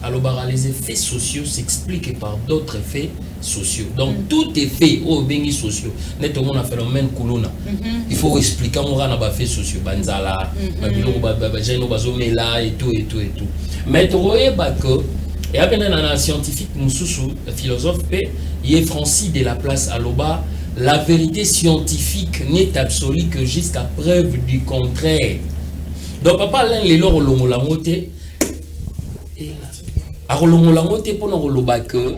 alobara les effets sociaux s'expliquent par d'autres effets sociaux donc tout effet au bengi sociaux net on a phénomène kuluna il faut expliquer on a ba effets sociaux banzala babilo ba jeno bazomela et tout mais troye ba que et à un scientifique mususu philosophe il est Francis de la Place aloba. La vérité scientifique n'est absolue que jusqu'à preuve du contraire. Donc papa l'un les lors longolangote et à longolangote pour nous roloba que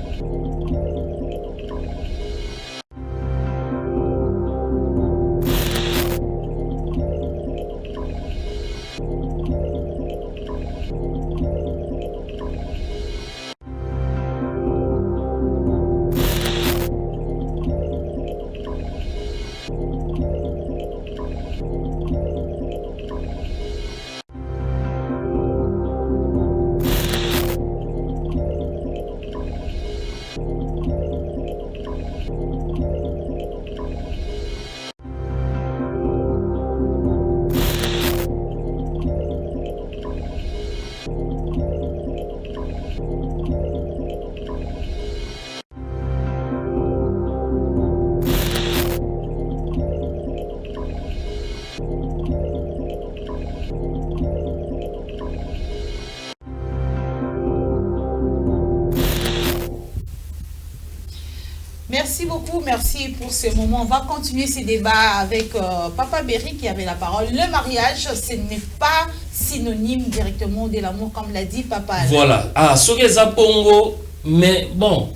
Merci beaucoup, merci pour ce moment. On va continuer ces débats avec Papa Berry qui avait la parole. Le mariage, ce n'est pas synonyme directement de l'amour, comme l'a dit Papa. Voilà. Ah, Sogeza Pongo, mais bon,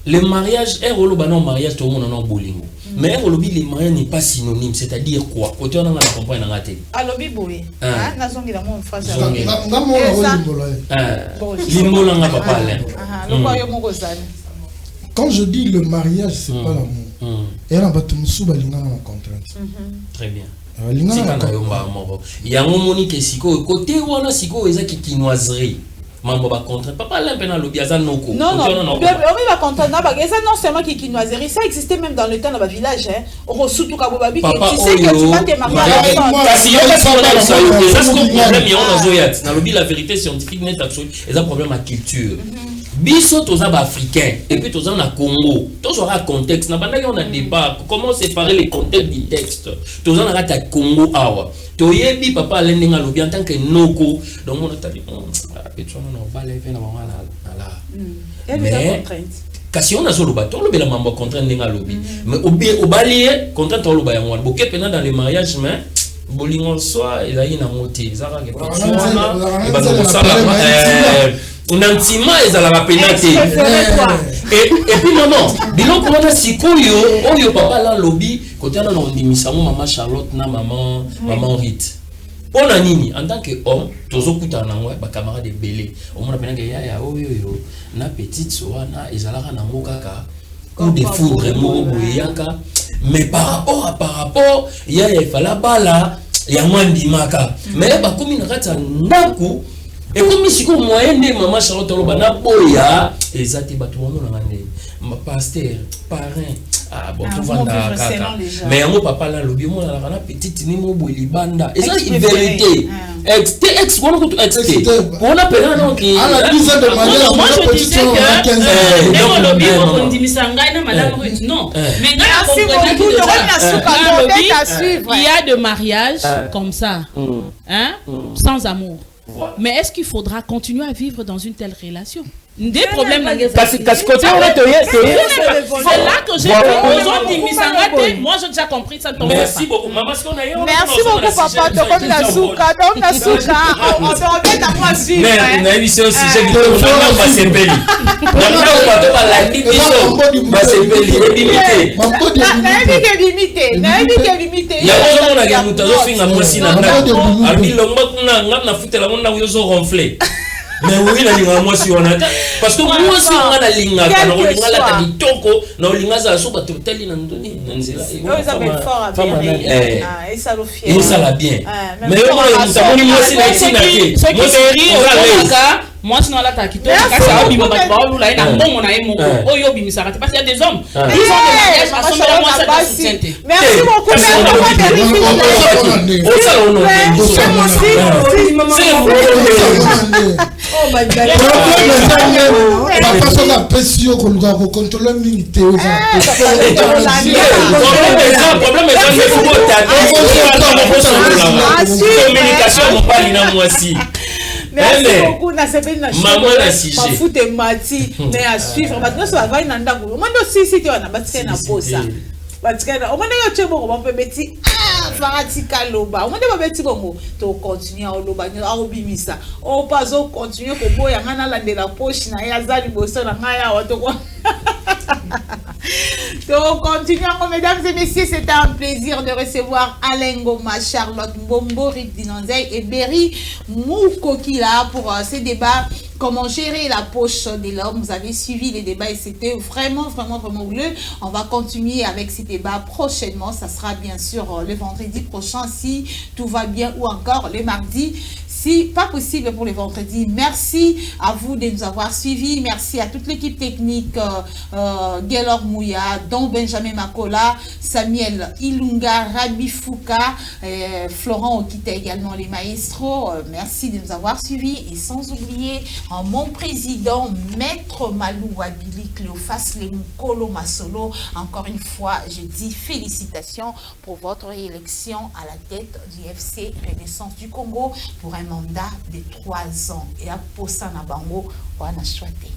le mariage est non mariage, tout le monde en a bolingo. Mais le mariage n'est pas synonyme, c'est-à-dire quoi? Quand on a compris, on a raté. Alors, biboé. Nazongi la mon phrase. Limbo nga papa. Quand je dis le mariage, c'est pas l'amour. Et là, contrainte. Très bien. Il y a un moment qui est côté où on a qui noiserie. Mambo ba contre papa l'empena le biaza noko. Non, on va contre na ba ça non seulement qui noiserie, ça existait même dans le temps dans le village hein. On surtout ka bobabi que tu sais que tu vas te marier. Kasi yo pas ça yo. Ça c'est un problème y on a zoyat. Na lobi la vérité scientifique net absolu, et un problème à culture. Biso toza ba africain et puis toza na Congo. Toza ra contexte na banda on a débat comment séparer les contextes du texte. Toza na ta Congo awa. Toyebi papa lenga lobi en tant que noko. Donc on a dit mais kasi on a solo bateau le bela mambo contrainte ninga lobi mais au balier contrainte au loba yango boké pena dans les mariages mais bolingo soit il a une moté zara ke petona et ba sala on antima et la penate et puis maman biloko wana sikoyo oyo papa la lobi côté na ndimisa maman Charlotte na maman Rit. On a nini en tant que homme, tozo kutana ngwa ba camarade belé. On m'a appelé ya oyo na petite soana ezalaka na mokaka ou des foudre mo boyaka mais par rapport ya fala bala ya mwandi maka mais ba komi na kata ndaku Et comme si comme moyen de maman Charlotte Lobana boya ezati batu wana ngane ma pasteur parrain ah bon tout vanda kaka mais yango papa là lobi mo na kana petite ni mo boeli banda et ça c'est vérité ex wana ko ex on appelle non qui à la 10 ans de mariage moi je disais que non lobi ko ndimisa ngai na madame non mais ngai comprendre que il y a de mariages comme ça hein sans amour. Mais est-ce qu'il faudra continuer à vivre dans une telle relation? Des problèmes dans c'est là que j'ai dit moi j'ai déjà compris ça. Merci beaucoup maman. Merci beaucoup papa comme la souka on se remet à moi suivre mais na émission aussi j'ai dit on va s'épeli on va pas la limite va s'épeli limité il y a on a gagné tout ça finga moi si na arbi longba kuna na futela on na yozo ronfler. Mais oui, la linga moi si on a parce que moi si on a la linga quand on linga la mitoko na on linga za so ba totali na ndoni nzela et ça le fier et ça la bien mais moi si na ici na ke moi sinon là t'as quitté parce que obi mama ba lula ina mbongo na emo oyo bi misarate parce qu'il y a des hommes ils ont des mariages à son moi ça merci beaucoup oh my god papa so na pression ko luka ko contrôler minute o problème communication mon pas ina moi si. Merci beaucoup na sepeli na maman na sujet pas foutre mati mais à suivre maintenant ça va na ndako moi ndo si tu na batika na posa batika au moins yo tshebo ko ba beti faratika loba au moins ba beti bongo to continuer au loba a obimisa o pas o continuer ko boya ngana landela poche na ya zali boso na ngaya wato ko. Donc, continuons, mesdames et messieurs, c'était un plaisir de recevoir Alain Ngoma, Charlotte Mbombo, Rip Dinanzei et Berry Moukokila pour ces débats. Comment gérer la poche de l'homme. Vous avez suivi les débats et c'était vraiment houleux. On va continuer avec ces débats prochainement. Ça sera bien sûr le vendredi prochain si tout va bien ou encore le mardi. Si pas possible pour le vendredi. Merci à vous de nous avoir suivis. Merci à toute l'équipe technique, Gaylor Mouya, Don Benjamin Makola, Samuel Ilunga, Rabi Fouka, Florent Okita également les maestros. Merci de nous avoir suivis et sans oublier mon président, Maître Malou Wabili, Cléophas Lemukolo Masolo. Encore une fois, je dis félicitations pour votre élection à la tête du FC Renaissance du Congo pour un mandat de 3 ans. Et à Posa Nabango, on a choisi.